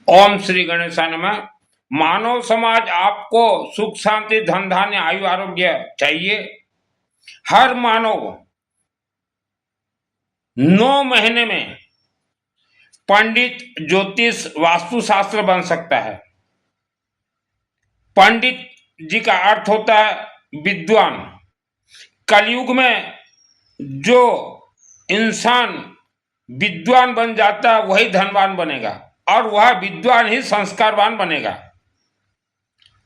ओम श्री गणेशाय नमः। मानव समाज आपको सुख शांति धन धान्य आयु आरोग्य चाहिए। हर मानव 9 महीने में पंडित ज्योतिष वास्तुशास्त्र बन सकता है। पंडित जी का अर्थ होता है विद्वान। कलयुग में जो इंसान विद्वान बन जाता है वही धनवान बनेगा, और वह विद्वान ही संस्कारवान बनेगा,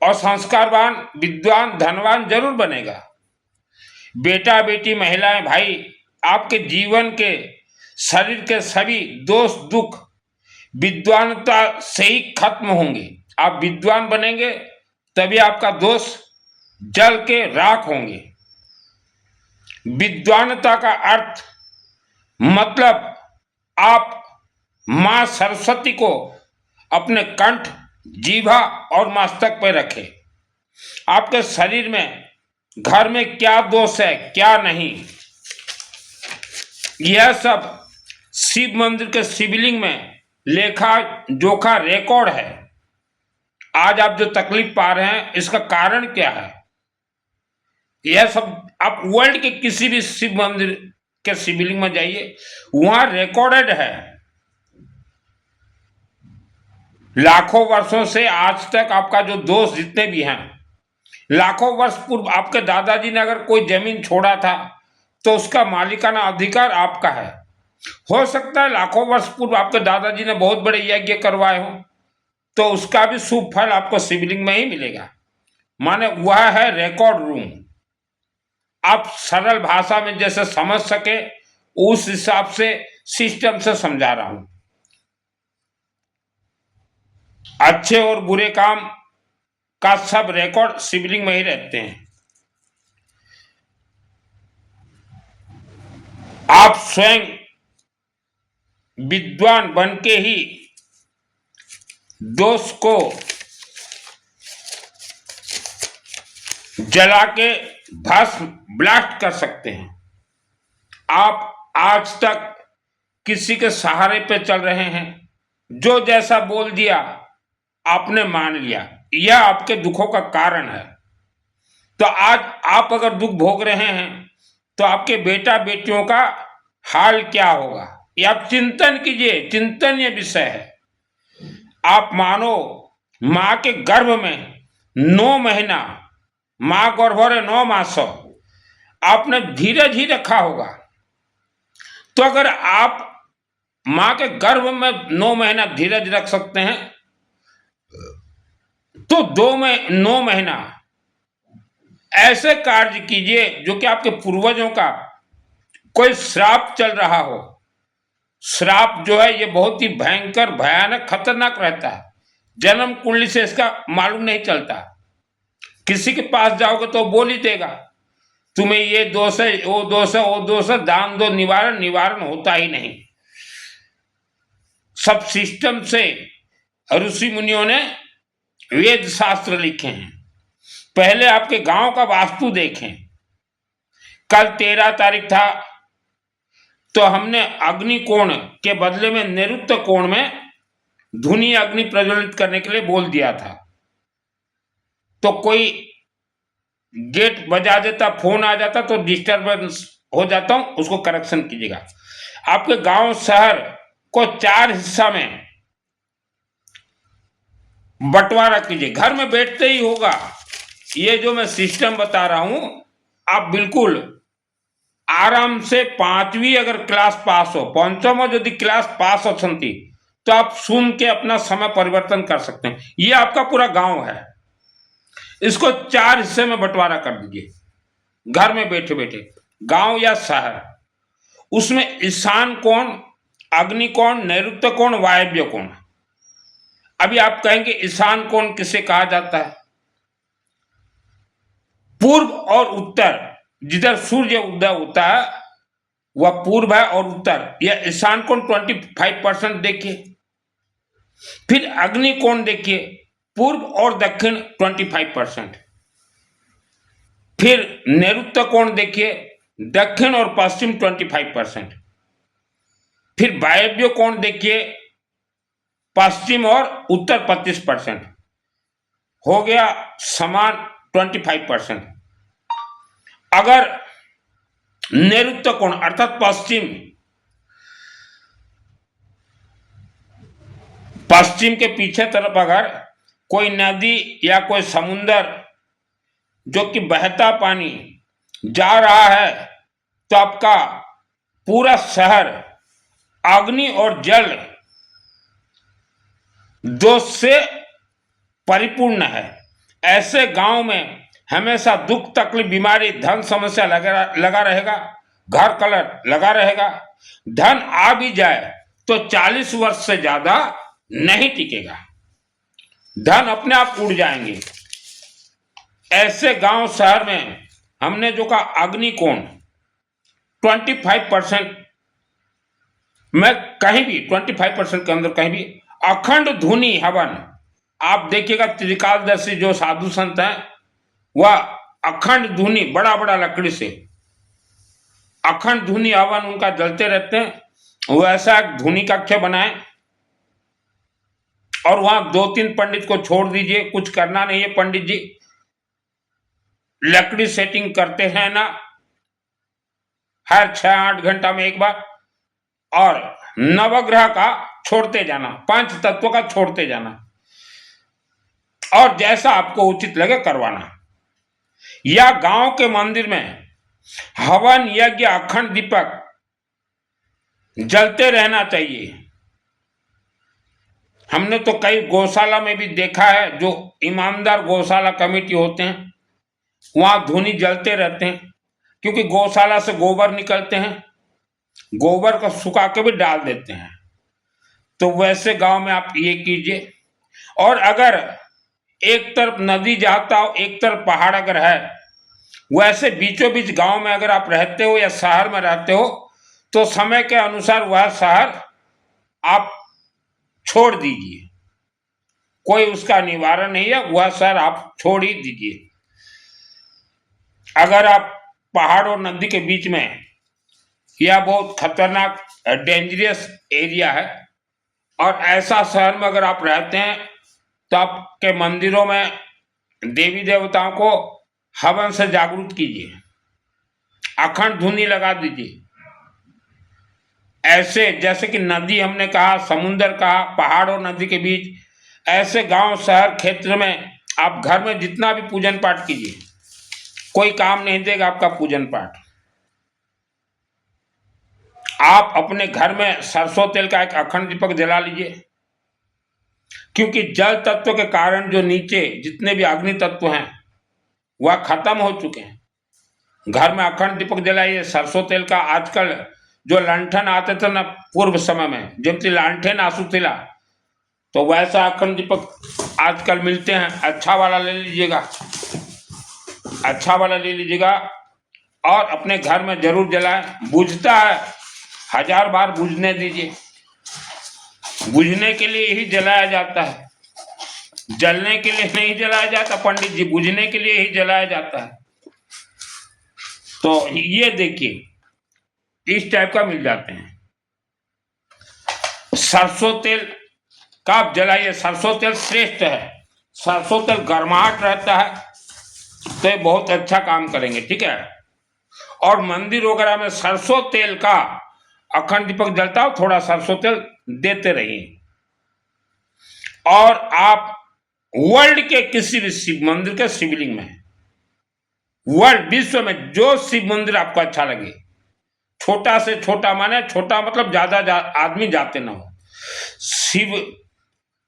और संस्कारवान विद्वान धनवान जरूर बनेगा। बेटा बेटी महिलाएं भाई, आपके जीवन के शरीर के सभी दोष दुख विद्वानता से ही खत्म होंगे। आप विद्वान बनेंगे तभी आपका दोष जल के राख होंगे। विद्वानता का अर्थ मतलब आप मां सरस्वती को अपने कंठ जीभा और मस्तक पर रखें। आपके शरीर में घर में क्या दोष है क्या नहीं, यह सब शिव मंदिर के शिवलिंग में लेखा जोखा रिकॉर्ड है। आज आप जो तकलीफ पा रहे हैं इसका कारण क्या है, यह सब आप वर्ल्ड के किसी भी शिव मंदिर के शिवलिंग में जाइए, वहां रिकॉर्डेड है। लाखों वर्षों से आज तक आपका जो दोष जितने भी हैं, लाखों वर्ष पूर्व आपके दादाजी ने अगर कोई जमीन छोड़ा था तो उसका मालिकाना अधिकार आपका है। हो सकता है लाखों वर्ष पूर्व आपके दादाजी ने बहुत बड़े यज्ञ करवाए हो, तो उसका भी शुभ फल आपको शिवलिंग में ही मिलेगा। माने वह है रिकॉर्ड रूम। आप सरल भाषा में जैसे समझ सके उस हिसाब से सिस्टम से समझा रहा हूं। अच्छे और बुरे काम का सब रिकॉर्ड शिवलिंग में ही रहते हैं। आप स्वयं विद्वान बन के ही दोष को जला के भस्म ब्लास्ट कर सकते हैं। आप आज तक किसी के सहारे पे चल रहे हैं, जो जैसा बोल दिया आपने मान लिया, यह आपके दुखों का कारण है। तो आज आप अगर दुख भोग रहे हैं तो आपके बेटा बेटियों का हाल क्या होगा, ये आप चिंतन कीजिए। चिंतनीय विषय है। आप मानो मां के गर्भ में 9 महीना, मां गर्भरे 9 मास आपने धीरज ही रखा होगा। तो अगर आप मां के गर्भ में 9 महीना धीरज रख सकते हैं तो 9 महीना ऐसे कार्य कीजिए जो कि आपके पूर्वजों का कोई श्राप चल रहा हो। श्राप जो है ये बहुत ही भयंकर भयानक खतरनाक रहता है। जन्म कुंडली से इसका मालूम नहीं चलता। किसी के पास जाओगे तो बोल ही देगा तुम्हें ये दोष है, वो दोष है, वो दोष है, दान दो निवारण, निवारण होता ही नहीं। सब सिस्टम से ऋषि मुनियों ने वेद शास्त्र लिखे हैं। पहले आपके गांव का वास्तु देखें। कल 13 तारीख था तो हमने अग्नि कोण के बदले में नैऋत्य कोण में धुनी अग्नि प्रज्वलित करने के लिए बोल दिया था। तो कोई गेट बजा देता, फोन आ जाता तो डिस्टर्बेंस हो जाता हूं, उसको करेक्शन कीजिएगा। आपके गांव शहर को 4 हिस्सा में बंटवारा कीजिए। घर में बैठते ही होगा। ये जो मैं सिस्टम बता रहा हूं आप बिल्कुल आराम से 5वीं अगर क्लास पास हो, 5वीं यदि क्लास पास अछंती तो आप सुन के अपना समय परिवर्तन कर सकते हैं। ये आपका पूरा गांव है, इसको 4 हिस्से में बंटवारा कर दीजिए। घर में बैठे बैठे गांव या शहर, उसमें ईशान कोण, अग्नि कोण, नैऋत्य कोण, वायव्य कोण। अभी आप कहेंगे ईशान कोण किसे कहा जाता है? पूर्व और उत्तर, जिधर सूर्य उदय होता है वह पूर्व है और उत्तर, यह ईशान कोण 25% देखिए। फिर अग्नि कोण देखिए, पूर्व और दक्षिण 25%। फिर नैऋत्य कोण देखिए, दक्षिण और पश्चिम 25%। फिर वायव्य कोण देखिए, पश्चिम और उत्तर 25%, हो गया समान 25%। अगर नैऋत्य कोण अर्थात पश्चिम के पीछे तरफ अगर कोई नदी या कोई समुंदर जो कि बहता पानी जा रहा है, तो आपका पूरा शहर अग्नि और जल दोष से परिपूर्ण है। ऐसे गांव में हमेशा दुख तकलीफ बीमारी धन समस्या लगा रहेगा, घर कलट लगा रहेगा। धन आ भी जाए तो 40 वर्ष से ज्यादा नहीं टिकेगा, धन अपने आप उड़ जाएंगे। ऐसे गांव शहर में हमने जो कहा अग्नि कोण 25%, मैं कहीं भी 25% के अंदर कहीं भी अखंड धुनी हवन, आप देखिएगा त्रिकालदर्शी जो साधु संत हैं वह अखंड धुनी बड़ा बड़ा लकड़ी से अखंड धुनी हवन उनका जलते रहते हैं। वैसा एक धुनी कक्ष बनाए और वहां 2-3 पंडित को छोड़ दीजिए, कुछ करना नहीं है। पंडित जी लकड़ी सेटिंग करते हैं ना हर 6-8 घंटा में एक बार, और नवग्रह का छोड़ते जाना, 5 तत्वों का छोड़ते जाना, और जैसा आपको उचित लगे करवाना। या गांव के मंदिर में हवन यज्ञ अखंड दीपक जलते रहना चाहिए। हमने तो कई गौशाला में भी देखा है, जो ईमानदार गौशाला कमेटी होते हैं वहां धुनी जलते रहते हैं, क्योंकि गौशाला से गोबर निकलते हैं, गोबर को सुखा के भी डाल देते हैं। तो वैसे गांव में आप ये कीजिए। और अगर एक तरफ नदी जाता हो एक तरफ पहाड़ अगर है, वैसे बीचों बीच गांव में अगर आप रहते हो या शहर में रहते हो, तो समय के अनुसार वह शहर आप छोड़ दीजिए, कोई उसका निवारण नहीं है, वह शहर आप छोड़ ही दीजिए। अगर आप पहाड़ और नदी के बीच में, यह बहुत खतरनाक डेंजरस एरिया है, और ऐसा शहर में अगर आप रहते हैं तो आपके मंदिरों में देवी देवताओं को हवन से जागरूक कीजिए, अखंड धुनी लगा दीजिए। ऐसे जैसे कि नदी हमने कहा, समुंदर कहा, पहाड़ और नदी के बीच, ऐसे गांव शहर क्षेत्र में आप घर में जितना भी पूजन पाठ कीजिए, कोई काम नहीं देगा आपका पूजन पाठ। आप अपने घर में सरसों तेल का एक अखंड दीपक जला लीजिए, क्योंकि जल तत्व के कारण जो नीचे जितने भी अग्नि तत्व हैं वह खत्म हो चुके हैं। घर में अखंड दीपक जलाइए सरसों तेल का। आजकल जो लंठन आते थे ना पूर्व समय में, जमती लालटेन आंसू थिला, तो वैसा अखंड दीपक आजकल मिलते हैं। अच्छा वाला ले लीजिएगा, अच्छा वाला ले लीजिएगा और अपने घर में जरूर जलाएं। बुझता है 1000 बार बुझने दीजिए, बुझने के लिए ही जलाया जाता है, जलने के लिए नहीं जलाया जाता पंडित जी, बुझने के लिए ही जलाया जाता है। तो ये देखिए इस टाइप का मिल जाते हैं। सरसों तेल का आप जलाइए, सरसों तेल श्रेष्ठ है, सरसों तेल गर्माहट रहता है, तो ये बहुत अच्छा काम करेंगे, ठीक है। और मंदिर वगैरह में सरसों तेल का अखंड दीपक जलता हो, थोड़ा सरसों तेल देते रहिए। और आप वर्ल्ड के किसी भी शिव मंदिर के शिवलिंग में, वर्ल्ड विश्व में जो शिव मंदिर आपको अच्छा लगे, छोटा से छोटा, माने छोटा मतलब ज्यादा आदमी जाते ना हो, शिव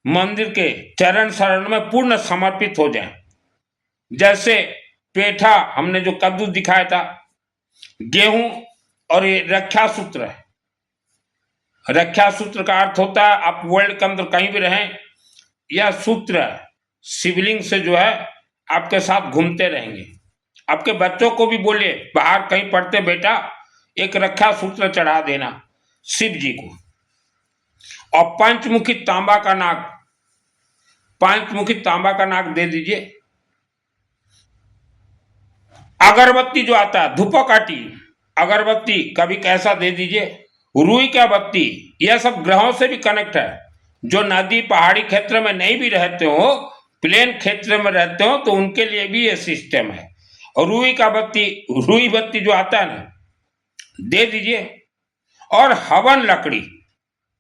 मंदिर के चरण शरण में पूर्ण समर्पित हो जाए। जैसे पेठा हमने जो कद्दू दिखाया था, गेहूं, और ये रक्षा सूत्र है। रक्षा सूत्र का अर्थ होता है आप वर्ल्ड के अंदर कहीं भी रहें, यह सूत्र शिवलिंग से जो है आपके साथ घूमते रहेंगे। आपके बच्चों को भी बोलिए बाहर कहीं पढ़ते, बेटा एक रक्षा सूत्र चढ़ा देना शिव जी को। और पंचमुखी तांबा का नाग, पंचमुखी तांबा का नाग दे दीजिए। अगरबत्ती जो आता है धूपकाठी अगरबत्ती कभी कैसा दे दीजिए। रुई का बत्ती, यह सब ग्रहों से भी कनेक्ट है, जो नदी पहाड़ी क्षेत्र में नहीं भी रहते हो, प्लेन क्षेत्र में रहते हो, तो उनके लिए भी ये सिस्टम है। और रुई बत्ती जो आता है ना, दे दीजिए। और हवन लकड़ी,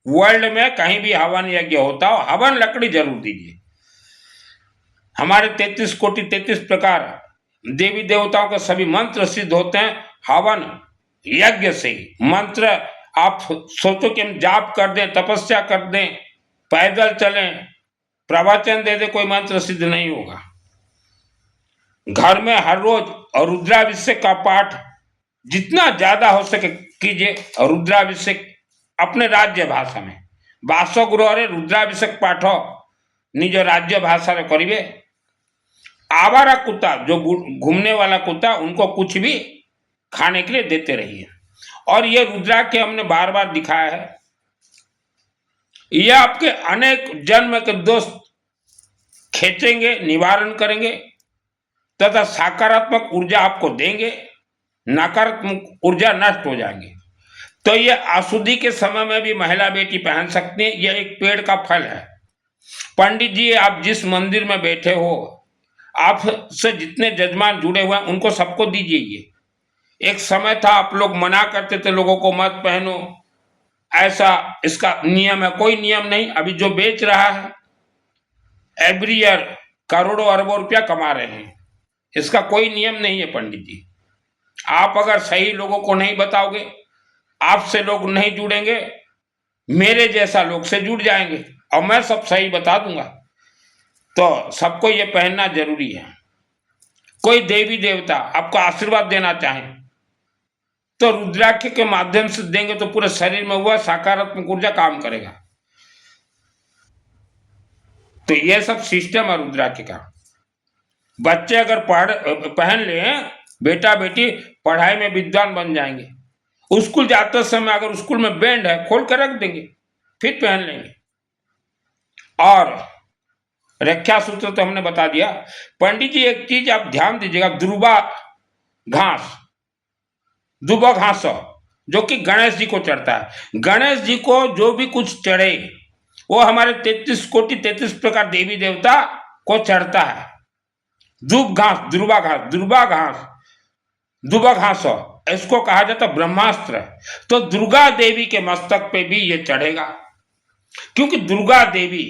वर्ल्ड में कहीं भी हवन यज्ञ होता हो, हवन लकड़ी जरूर दीजिए। हमारे 33 कोटि 33 प्रकार देवी देवताओं के सभी मंत्र सिद्ध होते हैं हवन यज्ञ से ही। मंत्र आप सोचो कि हम जाप कर दें, तपस्या कर दें, पैदल चलें, प्रवचन दे दे, कोई मंत्र सिद्ध नहीं होगा। घर में हर रोज रुद्राभिषेक का पाठ जितना ज्यादा हो सके कीजिए। रुद्राभिषेक अपने राज्य भाषा में, बासगृह रुद्राभिषेक पाठ निज राज्य भाषा में करिए। आवारा कुत्ता, जो घूमने वाला कुत्ता, उनको कुछ भी खाने के लिए देते रहिए। और ये रुद्राक्ष हमने बार बार दिखाया है, यह आपके अनेक जन्म के दोष खींचेंगे, निवारण करेंगे तथा सकारात्मक ऊर्जा आपको देंगे, नकारात्मक ऊर्जा नष्ट हो जाएंगे। तो ये अशुद्धि के समय में भी महिला बेटी पहन सकती है। यह एक पेड़ का फल है। पंडित जी, आप जिस मंदिर में बैठे हो, आपसे जितने जजमान जुड़े हुए हैं उनको सबको दीजिए। ये एक समय था आप लोग मना करते थे लोगों को, मत पहनो, ऐसा इसका नियम है। कोई नियम नहीं। अभी जो बेच रहा है एवरी ईयर करोड़ों अरबों रुपया कमा रहे हैं, इसका कोई नियम नहीं है। पंडित जी, आप अगर सही लोगों को नहीं बताओगे, आपसे लोग नहीं जुड़ेंगे, मेरे जैसा लोग से जुड़ जाएंगे और मैं सब सही बता दूंगा। तो सबको ये पहनना जरूरी है। कोई देवी देवता आपको आशीर्वाद देना चाहे तो रुद्राक्ष के माध्यम से देंगे तो पूरे शरीर में हुआ सकारात्मक ऊर्जा काम करेगा। तो ये सब सिस्टम है रुद्राक्ष का। बच्चे अगर पहन ले, बेटा बेटी पढ़ाई में विद्वान बन जाएंगे। स्कूल जाते समय अगर स्कूल में बैंड है, खोल कर रख देंगे, फिर पहन लेंगे। और रक्षा सूत्र तो हमने बता दिया। पंडित जी, एक चीज आप ध्यान दीजिएगा, दुर्वा घास जो कि गणेश जी को चढ़ता है। गणेश जी को जो भी कुछ चढ़े वो हमारे 33 कोटि 33 प्रकार देवी देवता को चढ़ता है। दुर्वा घास इसको कहा जाता ब्रह्मास्त्र। तो दुर्गा देवी के मस्तक पे भी ये चढ़ेगा, क्योंकि दुर्गा देवी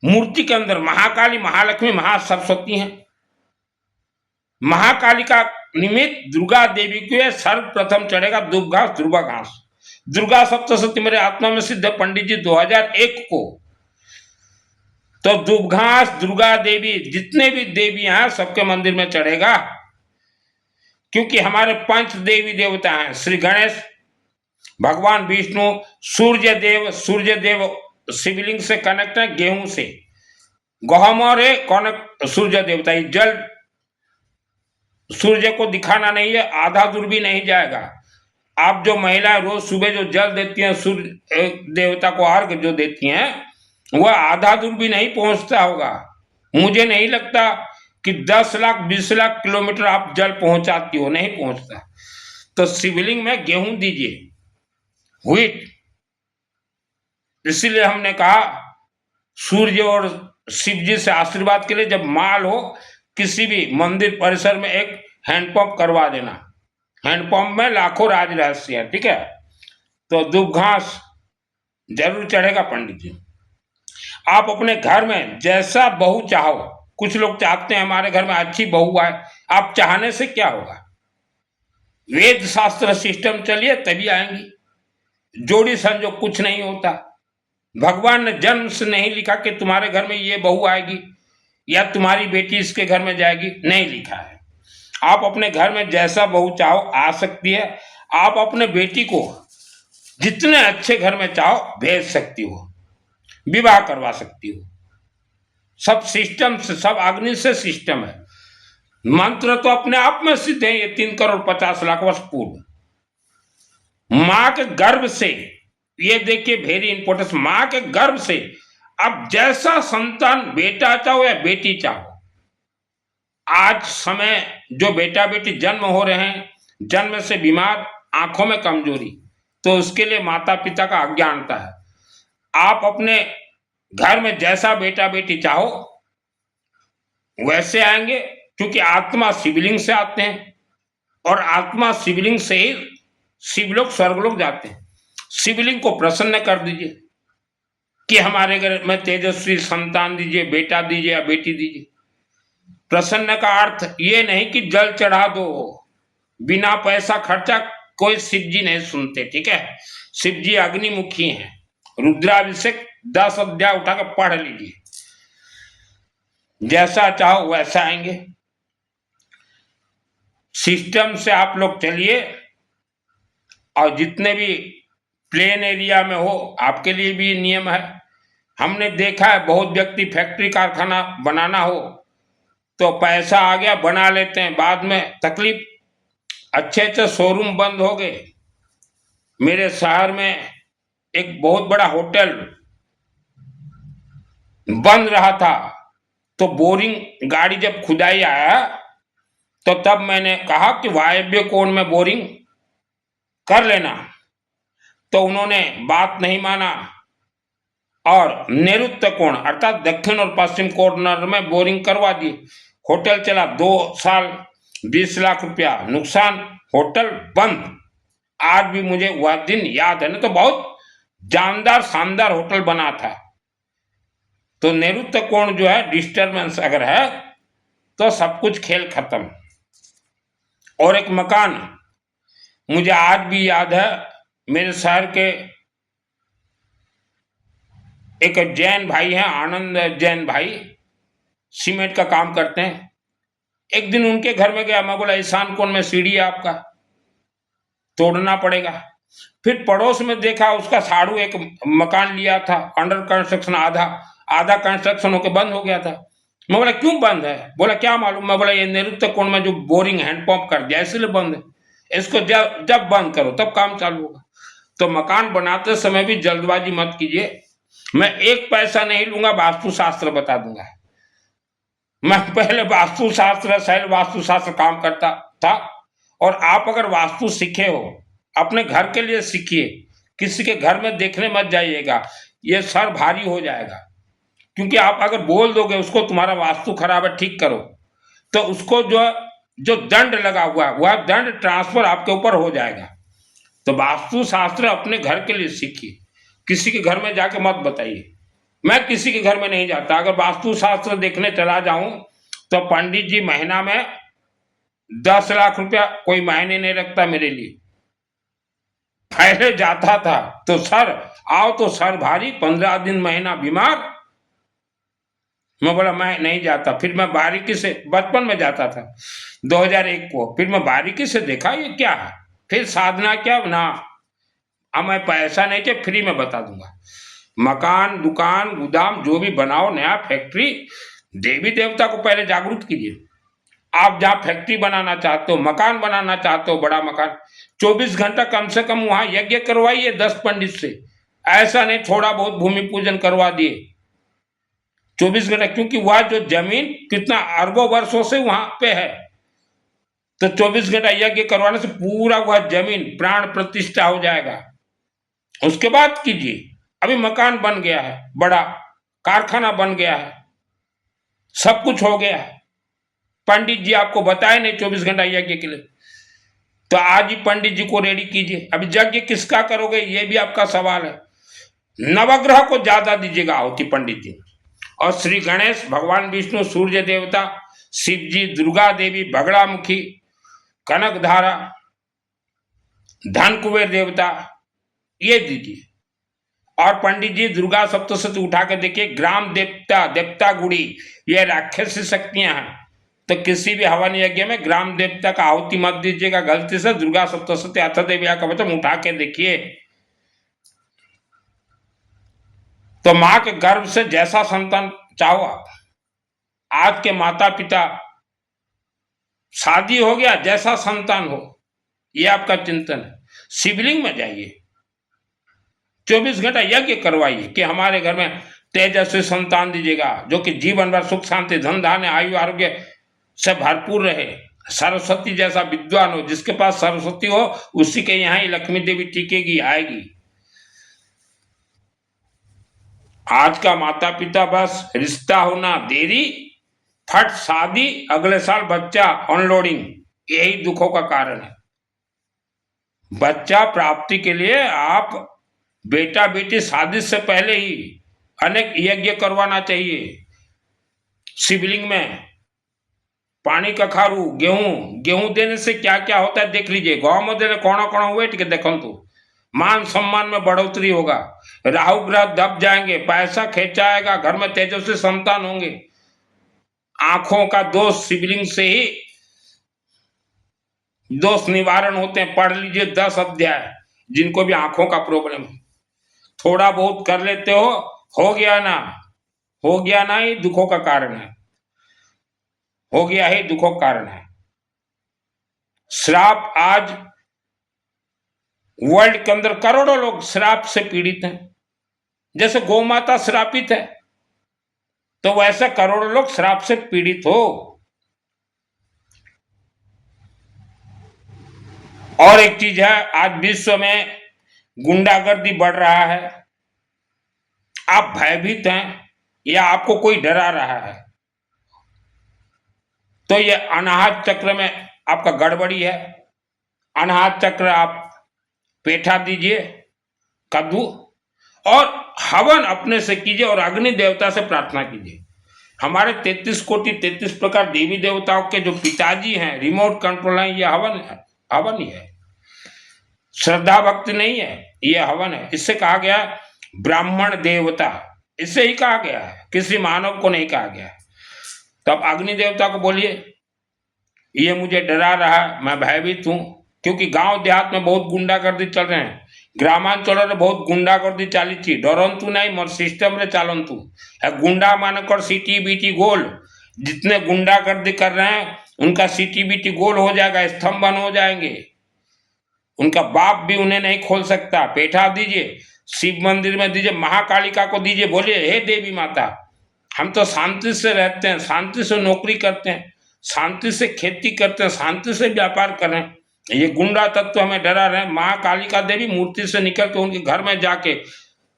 मूर्ति के अंदर महाकाली, महालक्ष्मी, महासरस्वती हैं। महाकाली का निमित्त दुर्गा देवी को सर्वप्रथम चढ़ेगा दुर्वा घास। दुर्गा सप्तशती मेरे आत्मा में सिद्ध पंडित जी 2001 को। तो दुर्घास दुर्गा देवी जितने भी देवियां हैं सबके मंदिर में चढ़ेगा, क्योंकि हमारे 5 देवी देवता हैं। श्री गणेश, भगवान विष्णु, सूर्य देव शिवलिंग से कनेक्ट है, गेहूं से गहमोरे कनेक्ट सूर्य देवता। जल सूर्य को दिखाना नहीं है, आधा दूर भी नहीं जाएगा। आप जो महिलाएं रोज सुबह जो जल देती हैं, सूर्य देवता को अर्घ जो देती हैं, वह आधा दूर भी नहीं पहुंचता होगा। मुझे नहीं लगता कि 10 लाख 20 लाख किलोमीटर आप जल पहुंचाती हो, नहीं पहुंचता। तो शिवलिंग में गेहूं दीजिए, व्हीट। इसीलिए हमने कहा सूर्य और शिव जी से आशीर्वाद के लिए जब माल हो, किसी भी मंदिर परिसर में एक हैंडपंप करवा देना। हैंडपंप में लाखों राज रहस्य है, ठीक है। तो दुब घास जरूर चढ़ेगा पंडित जी। आप अपने घर में जैसा बहू चाहो, कुछ लोग चाहते हैं हमारे घर में अच्छी बहू आए, आप चाहने से क्या होगा? वेद शास्त्र सिस्टम चलिए तभी आएंगी। जोड़ी संजोग कुछ नहीं होता। भगवान ने जन्म से नहीं लिखा कि तुम्हारे घर में ये बहू आएगी या तुम्हारी बेटी इसके घर में जाएगी, नहीं लिखा है। आप अपने घर में जैसा बहू चाहो आ सकती है। आप अपने बेटी को जितने अच्छे घर में चाहो भेज सकती हो, विवाह करवा सकती हो। सब सिस्टम से, सब अग्नि से सिस्टम है। मंत्र तो अपने आप में सिद्ध है। ये 3 करोड़ 50 लाख वर्ष पूर्व मां के गर्भ से, ये देखिए वेरी इंपॉर्टेंट, मां के गर्भ से अब जैसा संतान, बेटा चाहो या बेटी चाहो, आज समय जो बेटा बेटी जन्म हो रहे हैं, जन्म से बीमार, आंखों में कमजोरी, तो उसके लिए माता पिता का अज्ञानता है। आप अपने घर में जैसा बेटा बेटी चाहो वैसे आएंगे, क्योंकि आत्मा शिवलिंग से आते हैं और आत्मा शिवलिंग से ही शिवलोक स्वर्गलोक जाते हैं। शिवलिंग को प्रसन्न कर दीजिए कि हमारे घर में तेजस्वी संतान दीजिए, बेटा दीजिए या बेटी दीजिए। प्रसन्न का अर्थ ये नहीं कि जल चढ़ा दो, बिना पैसा खर्चा कोई शिव जी नहीं सुनते, ठीक है। शिव जी अग्निमुखी हैं। रुद्राभिषेक 10 अध्याय उठा के पढ़ लीजिए, जैसा चाहो वैसा आएंगे। सिस्टम से आप लोग चलिए, और जितने भी प्लेन एरिया में हो आपके लिए भी नियम है। हमने देखा है बहुत व्यक्ति फैक्ट्री कारखाना बनाना हो तो पैसा आ गया बना लेते हैं, बाद में तकलीफ। अच्छे अच्छे शोरूम बंद हो गए। मेरे शहर में एक बहुत बड़ा होटल बंद रहा था, तो बोरिंग गाड़ी जब खुदाई आया तो तब मैंने कहा कि वायव्य कोण में बोरिंग कर लेना, तो उन्होंने बात नहीं माना और नैऋत्य कोण अर्थात दक्षिण और पश्चिम कॉर्नर में बोरिंग करवा दी। होटल चला 2 साल, 20 लाख रुपया नुकसान, होटल बंद। आज भी मुझे वह दिन याद है ना, तो बहुत जानदार शानदार होटल बना था। तो नैऋत्य कोण जो है, डिस्टर्बेंस अगर है तो सब कुछ खेल खत्म। और एक मकान मुझे आज भी याद है, मेरे शहर के एक जैन भाई हैं, आनंद जैन भाई, सीमेंट का काम करते हैं। एक दिन उनके घर में गया, मैं बोला ईशान कोण में सीढ़ी है आपका, तोड़ना पड़ेगा। फिर पड़ोस में देखा उसका साड़ू एक मकान लिया था, अंडर कंस्ट्रक्शन, आधा कंस्ट्रक्शन होकर बंद हो गया था। मैं बोला क्यों बंद है? बोला क्या मालूम। मैं बोला ये नैऋत्य कोण में जो बोरिंग हैंडपंप कर दिया इसलिए बंद है, इसको जब बंद करो तब काम चालू होगा। तो मकान बनाते समय भी जल्दबाजी मत कीजिए। मैं एक पैसा नहीं लूंगा, वास्तुशास्त्र बता दूंगा। मैं पहले वास्तुशास्त्र, शैल वास्तुशास्त्र काम करता था। और आप अगर वास्तु सीखे हो, अपने घर के लिए सीखिए, किसी के घर में देखने मत जाइएगा, ये सर भारी हो जाएगा। क्योंकि आप अगर बोल दोगे उसको तुम्हारा वास्तु खराब है ठीक करो, तो उसको जो दंड लगा हुआ है वह दंड ट्रांसफर आपके ऊपर हो जाएगा। तो वास्तुशास्त्र अपने घर के लिए सीखिए, किसी के घर में जाके मत बताइए। मैं किसी के घर में नहीं जाता। अगर वास्तुशास्त्र देखने चला जाऊं तो पंडित जी महीना में 10 लाख रुपया कोई मायने नहीं रखता मेरे लिए। पहले जाता था तो सर आओ तो सर भारी, 15 दिन महीना बीमार। मैं बोला मैं नहीं जाता। फिर मैं बारीकी से, बचपन में जाता था 2001 को, फिर मैं बारीकी से देखा ये क्या है, फिर साधना क्या ना। अब मैं पैसा नहीं चाहिए, फ्री में बता दूंगा। मकान, दुकान, गोदाम जो भी बनाओ, नया फैक्ट्री, देवी देवता को पहले जागरूक कीजिए। आप जहाँ फैक्ट्री बनाना चाहते हो, मकान बनाना चाहते हो, बड़ा मकान, 24 घंटा कम से कम वहां यज्ञ करवाइए 10 पंडित से। ऐसा नहीं थोड़ा बहुत भूमि पूजन करवा दिए, 24 घंटा। क्योंकि वह जो जमीन कितना अरबों वर्षों से वहां पे है, तो 24 घंटा यज्ञ करवाने से पूरा वह जमीन प्राण प्रतिष्ठा हो जाएगा। उसके बाद कीजिए। अभी मकान बन गया है, बड़ा कारखाना बन गया है, सब कुछ हो गया है, पंडित जी आपको बताए नहीं 24 घंटा यज्ञ के लिए, तो आज ही पंडित जी को रेडी कीजिए। अभी यज्ञ किसका करोगे ये भी आपका सवाल है। नवग्रह को ज्यादा दीजिएगा आहुति पंडित जी। और श्री गणेश भगवान, विष्णु, सूर्य देवता, शिव जी, दुर्गा देवी, बगड़ामुखी, कनकधारा, धन कुबेर देवता, ये दीजिए। और पंडित जी दुर्गा सप्तशती उठा के देखिए, ग्राम देवता, देवता गुड़ी, ये राक्षसी शक्तियां हैं। तो किसी भी हवन यज्ञ में ग्राम देवता का आहुति मत दीजिएगा गलती से। दुर्गा सप्तशती, अथ देविया का वचन उठा के देखिए। तो मां के गर्भ से जैसा संतान चाहो आप। आज के माता पिता, शादी हो गया, जैसा संतान हो, ये आपका चिंतन है। शिवलिंग में जाइए, 24 घंटा यज्ञ करवाइए कि हमारे घर में तेजस्वी संतान दीजिएगा, जो कि जीवन भर सुख शांति धन धान्य आयु आरोग्य से भरपूर रहे। सरस्वती जैसा विद्वान हो, जिसके पास सरस्वती हो उसी के यहाँ ही लक्ष्मी देवी टिकेगी, आएगी। आज का माता पिता बस रिश्ता होना देरी, फट शादी, अगले साल बच्चा, अनलोडिंग, यही दुखों का कारण है। बच्चा प्राप्ति के लिए आप बेटा बेटी शादी से पहले ही अनेक यज्ञ करवाना चाहिए। शिवलिंग में पानी कखारू, गेहूं देने से क्या क्या होता है देख लीजिए। गांव में देने कौन कौन हुए ठीक है देखो तो मान सम्मान में बढ़ोतरी होगा, राहु ग्रह दब जाएंगे, पैसा खींचाएगा, घर में तेजस्वी संतान होंगे। आंखों का दोष शिवलिंग से ही दोष निवारण होते हैं। पढ़ लीजिए 10 अध्याय, जिनको भी आंखों का प्रॉब्लम है थोड़ा बहुत कर लेते हो गया ना, हो गया ना ही दुखों का कारण है, हो गया ही दुखों का कारण है। श्राप, आज वर्ल्ड के अंदर करोड़ों लोग श्राप से पीड़ित हैं। जैसे गौ माता श्रापित है, तो वैसे करोड़ों लोग श्राप से पीड़ित हो। और एक चीज है, आज विश्व में गुंडागर्दी बढ़ रहा है। आप भयभीत हैं या आपको कोई डरा रहा है, तो ये अनाहत चक्र में आपका गड़बड़ी है। अनाहत चक्र आप पेठा दीजिए, कद्दू, और हवन अपने से कीजिए और अग्नि देवता से प्रार्थना कीजिए। हमारे 33 कोटि 33 प्रकार देवी देवताओं के जो पिताजी हैं, रिमोट कंट्रोल हैं, ये हवन है, हवन ही है। श्रद्धा भक्ति नहीं है, ये हवन है। इससे कहा गया ब्राह्मण देवता, इससे ही कहा गया है, किसी मानव को नहीं कहा गया। तब अग्नि देवता को बोलिए ये मुझे डरा रहा है, मैं भयभीत हूं, क्योंकि गांव देहात में बहुत गुंडागर्दी चल रहे हैं। ग्रामांचल बहुत गुंडागर्दी चली, डरंतु नहीं मोर सिस्टम रे चालंतु। गुंडा मानकर सीटी बीटी गोल, जितने गुंडागर्दी कर रहे हैं उनका सीटी बीटी गोल हो जाएगा, स्तंभन हो जाएंगे। उनका बाप भी उन्हें नहीं खोल सकता। पेठा दीजिए, शिव मंदिर में दीजिए, महाकालिका को दीजिए, बोलिए हे देवी माता, हम तो शांति से रहते हैं, शांति से नौकरी करते हैं, शांति से खेती करते हैं, शांति से व्यापार कर रहे हैं, ये गुंडा तत्व हमें डरा रहे हैं। महाकालिका देवी मूर्ति से निकल के उनके घर में जाके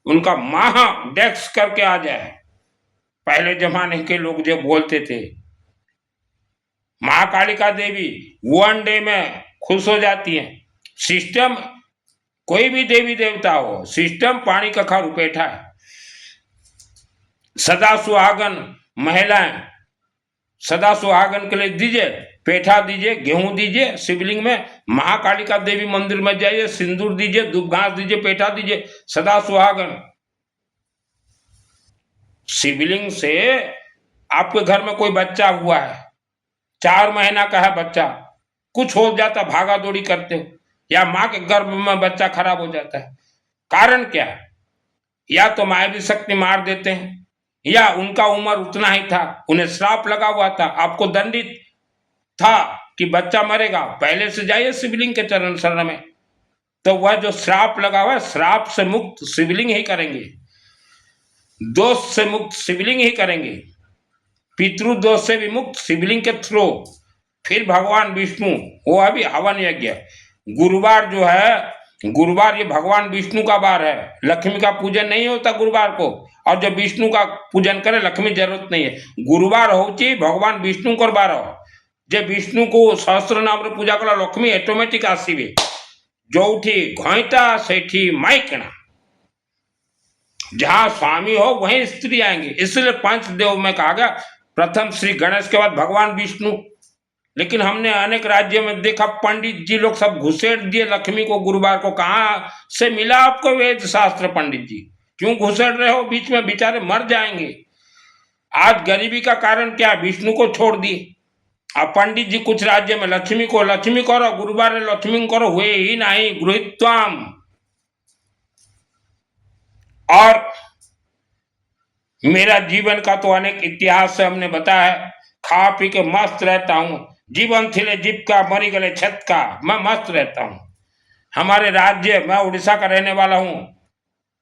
उनका महा डेक्स करके आ जाए। पहले जमाने के लोग जो बोलते थे, महाकालिका देवी 1 डे में खुश हो जाती है। सिस्टम कोई भी देवी देवता हो, सिस्टम पानी का खा रुपेठा है। सदा सुहागन महिलाएं, सदा सुहागन के लिए दीजिए, पेठा दीजिए, गेहूं दीजिए, शिवलिंग में महाकालिका देवी मंदिर में जाइए, सिंदूर दीजिए, दूब घास दीजिए, पेठा दीजिए, सदा सुहागन। शिवलिंग से आपके घर में कोई बच्चा हुआ है, 4 महीना का है बच्चा, कुछ हो जाता भागा दौड़ी करते हो, या माँ के गर्भ में बच्चा खराब हो जाता है, कारण क्या है? या तो मायावी शक्ति मार देते हैं, या उनका उम्र उतना ही था, उन्हें श्राप लगा हुआ था, आपको दंडित था कि बच्चा मरेगा। पहले से जाइए शिवलिंग के चरण शरण में, तो वह जो श्राप लगा हुआ है, श्राप से मुक्त शिवलिंग ही करेंगे, दोष से मुक्त शिवलिंग ही करेंगे, पितृ दोष से भी मुक्त शिवलिंग के थ्रू। फिर भगवान विष्णु, वो अभी हवन यज्ञ, गुरुवार जो है, गुरुवार ये भगवान विष्णु का बार है, लक्ष्मी का पूजन नहीं होता गुरुवार को, और जब विष्णु का पूजन करे लक्ष्मी जरूरत नहीं है। गुरुवार होची भगवान विष्णु को बार, जे विष्णु को सहस्त्र नाम रे पूजा कला लक्ष्मी ऑटोमेटिक आसीबे। जोठी घोइटा सेठी माइकना, जहां स्वामी हो वहीं स्त्री आएंगे। इसलिए 5 देव में कहा गया, प्रथम श्री गणेश के बाद भगवान विष्णु। लेकिन हमने अनेक राज्यों में देखा पंडित जी लोग सब घुसेड़ दिए लक्ष्मी को गुरुवार को। कहाँ से मिला आपको वेद शास्त्र? पंडित जी क्यों घुसेड़ रहे हो? बीच में बेचारे मर जाएंगे। आज गरीबी का कारण क्या? विष्णु को छोड़ दिए। अब पंडित जी कुछ राज्य में लक्ष्मी को लक्ष्मी करो, गुरुवार लक्ष्मी करो, हुए ही नहीं गृहीत्वाम। और मेरा जीवन का तो अनेक इतिहास से हमने बताया है, खा पी के मस्त रहता हूं, जीवन थिले जीप का मरी गले छत का, मैं मस्त रहता हूं। हमारे राज्य, मैं उड़ीसा का रहने वाला हूं,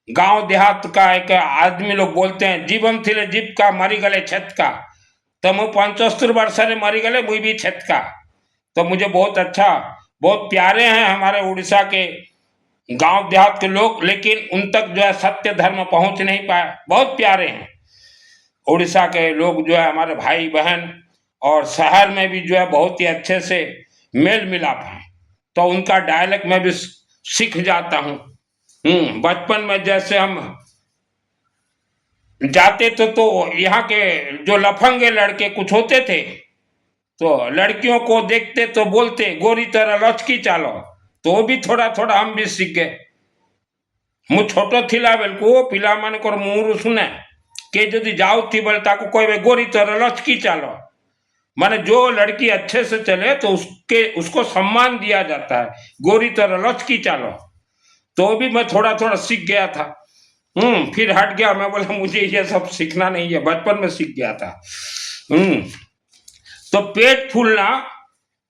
गांव देहात का एक आदमी लोग बोलते हैं जीवन थिले जीप का मरी गले छत का, तो मैं 75 वर्ष मरी गले मुई भी छत का। तो मुझे बहुत अच्छा, बहुत प्यारे हैं हमारे उड़ीसा के गांव देहात के लोग, लेकिन उन तक जो है सत्य धर्म पहुंच नहीं पाया। बहुत प्यारे हैं उड़ीसा के लोग, जो है हमारे भाई बहन, और शहर में भी जो है बहुत ही अच्छे से मेल मिलाप है। तो उनका डायलेक्ट मैं भी सीख जाता हूँ। बचपन में जैसे हम जाते थे तो यहाँ के जो लफंगे लड़के कुछ होते थे, तो लड़कियों को देखते तो बोलते गोरी तरह लचकी चालो, तो वो भी थोड़ा थोड़ा हम भी सीख गए। मु छोटो थिला बेलको पिला मान को मुहर सुने कि यदि जाओ थी बोले ताको कोई गोरी तरह लचकी चालो, माने जो लड़की अच्छे से चले तो उसको सम्मान दिया जाता है, गोरी तरह लचकी चालो। तो भी मैं थोड़ा थोड़ा सीख गया था। फिर हट गया, मैं बोला मुझे ये सब सीखना नहीं है, बचपन में सीख गया था। तो पेट फूलना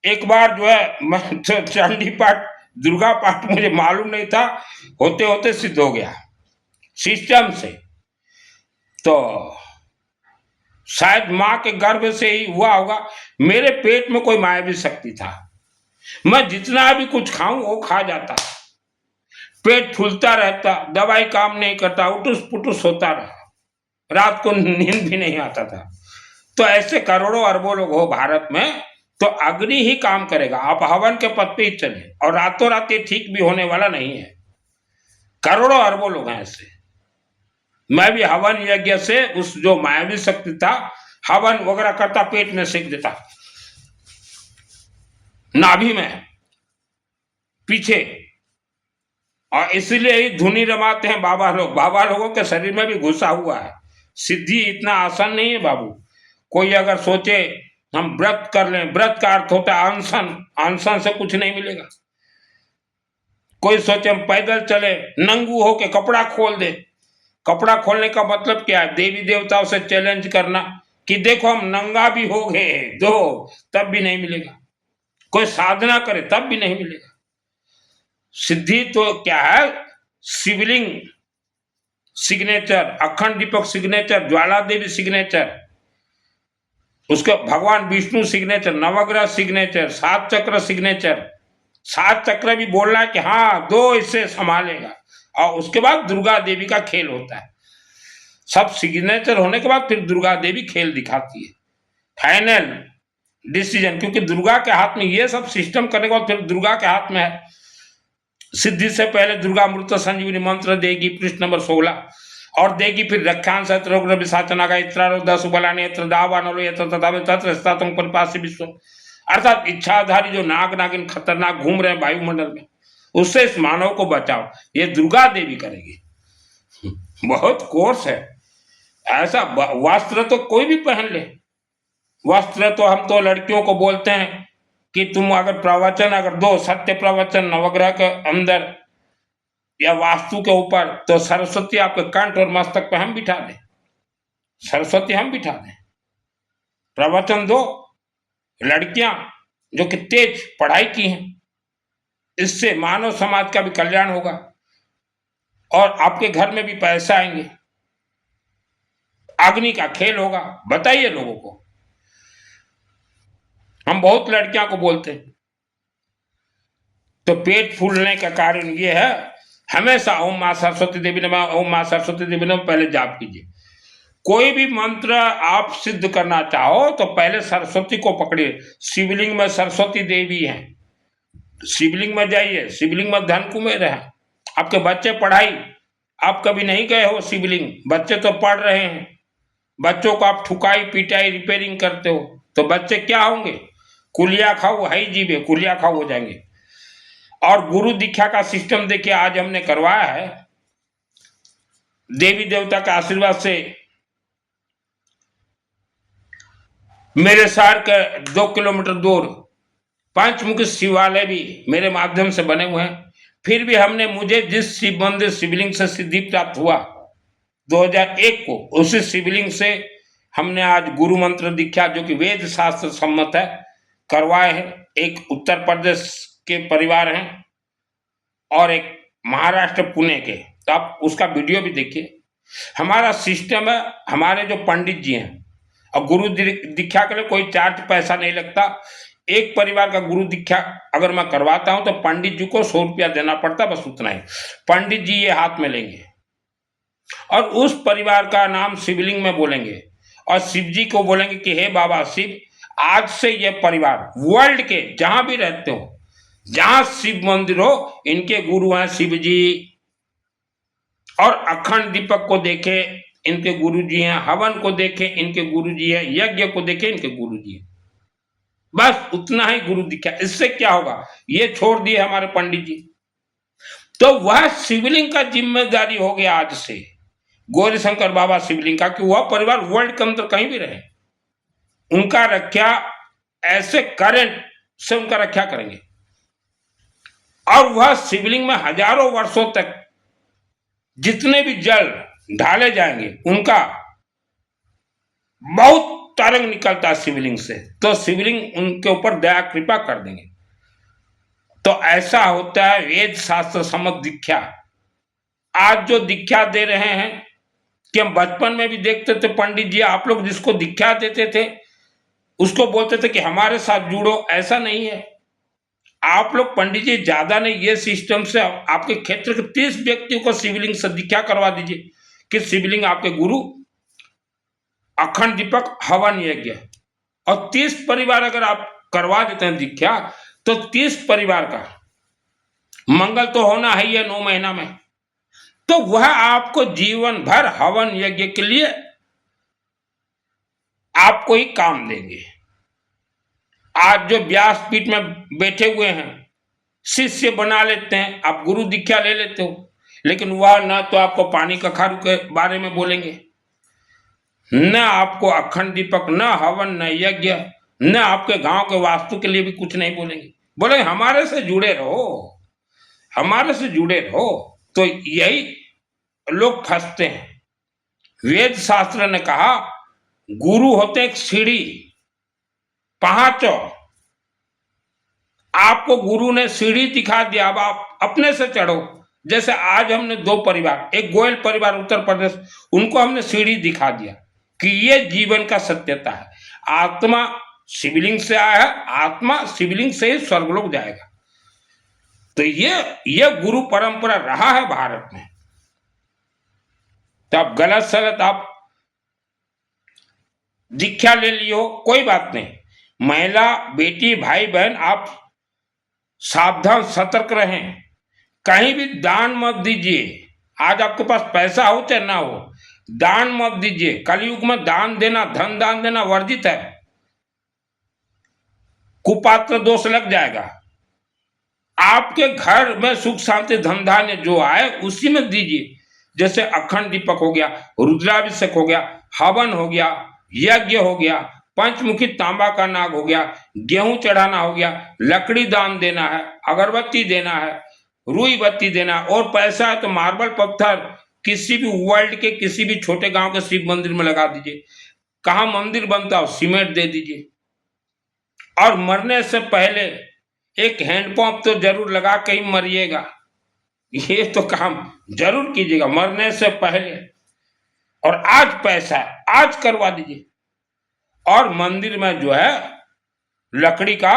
एक बार जो है, मैं तो चंडी पाठ दुर्गा पाठ मुझे मालूम नहीं था, होते होते सिद्ध हो गया सिस्टम से। तो शायद माँ के गर्भ से ही हुआ होगा। मेरे पेट में कोई मायावी शक्ति था, मैं जितना भी कुछ खाऊं वो खा जाता, पेट फूलता रहता, दवाई काम नहीं करता, उटुस पुटुस होता रहा, रात को नींद भी नहीं आता था। तो ऐसे करोड़ों अरबों लोग हो भारत में, तो अग्नि ही काम करेगा। आप हवन के पद पे ही चले और रातों रात ये ठीक भी होने वाला नहीं है। करोड़ों अरबों लोग हैं ऐसे। मैं भी हवन यज्ञ से उस जो मायावी शक्ति था, हवन वगैरह करता, पेट में सेक देता, नाभि में पीछे। और इसलिए ही धुनी रमाते हैं बाबा लोग। बाबा लोगों के शरीर में भी घुसा हुआ है। सिद्धि इतना आसान नहीं है बाबू। कोई अगर सोचे हम व्रत कर लें, व्रत का अर्थ होता है अनशन, अनशन से कुछ नहीं मिलेगा। कोई सोचे हम पैदल चले, नंगू होके कपड़ा खोल दे, कपड़ा खोलने का मतलब क्या है? देवी देवताओं से चैलेंज करना कि देखो हम नंगा भी हो गए दो, तब भी नहीं मिलेगा। कोई साधना करे तब भी नहीं मिलेगा। सिद्धि तो क्या है? शिवलिंग सिग्नेचर, अखंड दीपक सिग्नेचर, ज्वाला देवी सिग्नेचर, उसके भगवान विष्णु सिग्नेचर, नवग्रह सिग्नेचर, 7 चक्र सिग्नेचर। 7 चक्र भी बोलना है कि हाँ 2 इससे संभालेगा, और उसके बाद दुर्गा देवी का खेल होता है। सब सिग्नेचर होने के बाद फिर दुर्गा देवी खेल दिखाती है, फाइनल डिसीजन। क्योंकि दुर्गा के हाथ में ये सब सिस्टम करने के बाद फिर दुर्गा के हाथ में है। सिद्धि से पहले दुर्गा अमृत संजीवनी मंत्र देगी, पृष्ठ नंबर 16, और देगी फिर रक्षांश रोग विशाचना का इत्रारो 10 बला नेत्र दावानलो यत्र तथा तत्र स्तातम परिपास्य विश्व। अर्थात इच्छाधारी जो नाग नागिन खतरनाक घूम रहे हैं वायुमंडल में, उससे इस मानव को बचाओ। ये दुर्गा देवी करेगी। बहुत कोर्स है ऐसा। वस्त्र तो कोई भी पहन ले, वस्त्र तो हम तो लड़कियों को बोलते हैं कि तुम अगर प्रवचन अगर दो, सत्य प्रवचन नवग्रह के अंदर या वास्तु के ऊपर, तो सरस्वती आपके कंठ और मस्तक पे हम बिठा दें, सरस्वती हम बिठा दें। प्रवचन दो, लड़कियां जो कि तेज पढ़ाई की हैं, इससे मानव समाज का भी कल्याण होगा और आपके घर में भी पैसा आएंगे। अग्नि का खेल होगा। बताइए लोगों को। हम बहुत लड़कियां को बोलते हैं। तो पेट फूलने का कारण ये है, हमेशा ओम मां सरस्वती देवी नमः, ओम मां सरस्वती देवी नमः पहले जाप कीजिए। कोई भी मंत्र आप सिद्ध करना चाहो तो पहले सरस्वती को पकड़िए। शिवलिंग में सरस्वती देवी हैं, शिवलिंग में जाइए, शिवलिंग में धन कुमेर है। आपके बच्चे पढ़ाई, आप कभी नहीं गए हो शिवलिंग, बच्चे तो पढ़ रहे हैं, बच्चों को आप ठुकाई पिटाई रिपेयरिंग करते हो, तो बच्चे क्या होंगे? कुलिया खाओ, हाई जीवे कुलिया खाओ हो जाएंगे। और गुरु दीक्षा का सिस्टम देखिए आज हमने करवाया है, देवी देवता के आशीर्वाद से। मेरे शहर के 2 किलोमीटर दूर पंचमुखी शिवालय भी मेरे माध्यम से बने हुए हैं। फिर भी हमने, मुझे जिस शिव मंदिर शिवलिंग से सिद्धि प्राप्त हुआ 2001 को, उसी शिवलिंग से हमने आज गुरु मंत्र दीक्षा, जो कि वेद शास्त्र सम्मत है, करवाए हैं। एक उत्तर प्रदेश के परिवार हैं और एक महाराष्ट्र पुणे के। तो आप उसका वीडियो भी देखिए। हमारा सिस्टम है, हमारे जो पंडित जी हैं, और गुरु दीक्षा के लिए कोई चार्ज पैसा नहीं लगता। एक परिवार का गुरु दीक्षा अगर मैं करवाता हूं तो पंडित जी को 100 रुपया देना पड़ता, बस उतना ही। पंडित जी ये हाथ में लेंगे और उस परिवार का नाम शिवलिंग में बोलेंगे और शिव जी को बोलेंगे कि हे बाबा शिव, आज से ये परिवार वर्ल्ड के जहां भी रहते हो, जहां शिव मंदिर हो, इनके गुरु हैं शिव जी। और अखंड दीपक को देखे, इनके गुरु जी हैं। हवन को देखे, इनके गुरु जी हैं। यज्ञ को देखे, इनके गुरु जी हैं। बस उतना ही गुरु दीक्षा। इससे क्या होगा, ये छोड़ दिए हमारे पंडित जी, तो वह शिवलिंग का जिम्मेदारी हो गया आज से गौरीशंकर बाबा शिवलिंग का, कि वह परिवार वर्ल्ड के अंदर कहीं भी रहे, उनका रक्षा ऐसे करंट से उनका रक्षा करेंगे। और वह शिवलिंग में हजारों वर्षों तक जितने भी जल ढाले जाएंगे, उनका बहुत तरंग निकलता है शिवलिंग से, तो शिवलिंग उनके ऊपर दया कृपा कर देंगे। तो ऐसा होता है वेद शास्त्र सम्मत दीक्षा। आज जो दीक्षा दे रहे हैं, कि हम बचपन में भी देखते थे पंडित जी, आप लोग जिसको दीक्षा देते थे उसको बोलते थे कि हमारे साथ जुड़ो, ऐसा नहीं है। आप लोग पंडित जी ज्यादा नहीं, ये सिस्टम से आपके क्षेत्र के 30 व्यक्तियों को शिवलिंग से दीक्षा करवा दीजिए कि शिवलिंग आपके गुरु, अखंड दीपक, हवन, यज्ञ। और 30 परिवार अगर आप करवा देते हैं दीक्षा, तो 30 परिवार का मंगल तो होना है ये 9 महीना में, तो वह आपको जीवन भर हवन यज्ञ के लिए आपको ही काम देंगे। आज जो व्यासपीठ में बैठे हुए हैं, शिष्य बना लेते हैं, आप गुरु दीक्षा ले लेते हो, लेकिन वह न तो आपको पानी कखारू के बारे में बोलेंगे, न आपको अखंड दीपक, न हवन, न यज्ञ, न आपके गांव के वास्तु के लिए भी कुछ नहीं बोलेंगे। बोलेंगे हमारे से जुड़े रहो, हमारे से जुड़े रहो। तो यही लोग फंसते हैं। वेद शास्त्र ने कहा गुरु होते एक सीढ़ी, पहाचो। आपको गुरु ने सीढ़ी दिखा दिया, अब आप अपने से चढ़ो। जैसे आज हमने 2 परिवार, एक गोयल परिवार उत्तर प्रदेश, उनको हमने सीढ़ी दिखा दिया कि ये जीवन का सत्यता है। आत्मा शिवलिंग से आया है, आत्मा शिवलिंग से ही स्वर्गलोक जाएगा। तो ये गुरु परंपरा रहा है भारत में। तो आप गलत सलत आप दीक्षा ले लियो, कोई बात नहीं। महिला, बेटी, भाई बहन, आप सावधान सतर्क रहें, कहीं भी दान मत दीजिए। आज आपके पास पैसा हो चाहे ना हो, दान मत दीजिए। कलयुग में दान देना, धन दान देना वर्जित है, कुपात्र दोष लग जाएगा। आपके घर में सुख शांति धन धान्य जो आए उसी में दीजिए। जैसे अखंड दीपक हो गया, रुद्राभिषेक हो गया, हवन हो गया, यज्ञ हो गया, पंचमुखी तांबा का नाग हो गया, गेहूं चढ़ाना हो गया, लकड़ी दान देना है, अगरबत्ती देना है, रुई बत्ती देना, और पैसा है तो मार्बल पत्थर किसी भी वर्ल्ड के किसी भी छोटे गांव के शिव मंदिर में लगा दीजिए। कहाँ मंदिर बनता हो, सीमेंट दे दीजिए। और मरने से पहले एक हैंडपंप तो जरूर लगा के ही मरिएगा, ये तो काम जरूर कीजिएगा मरने से पहले। और आज पैसा आज करवा दीजिए। और मंदिर में जो है लकड़ी का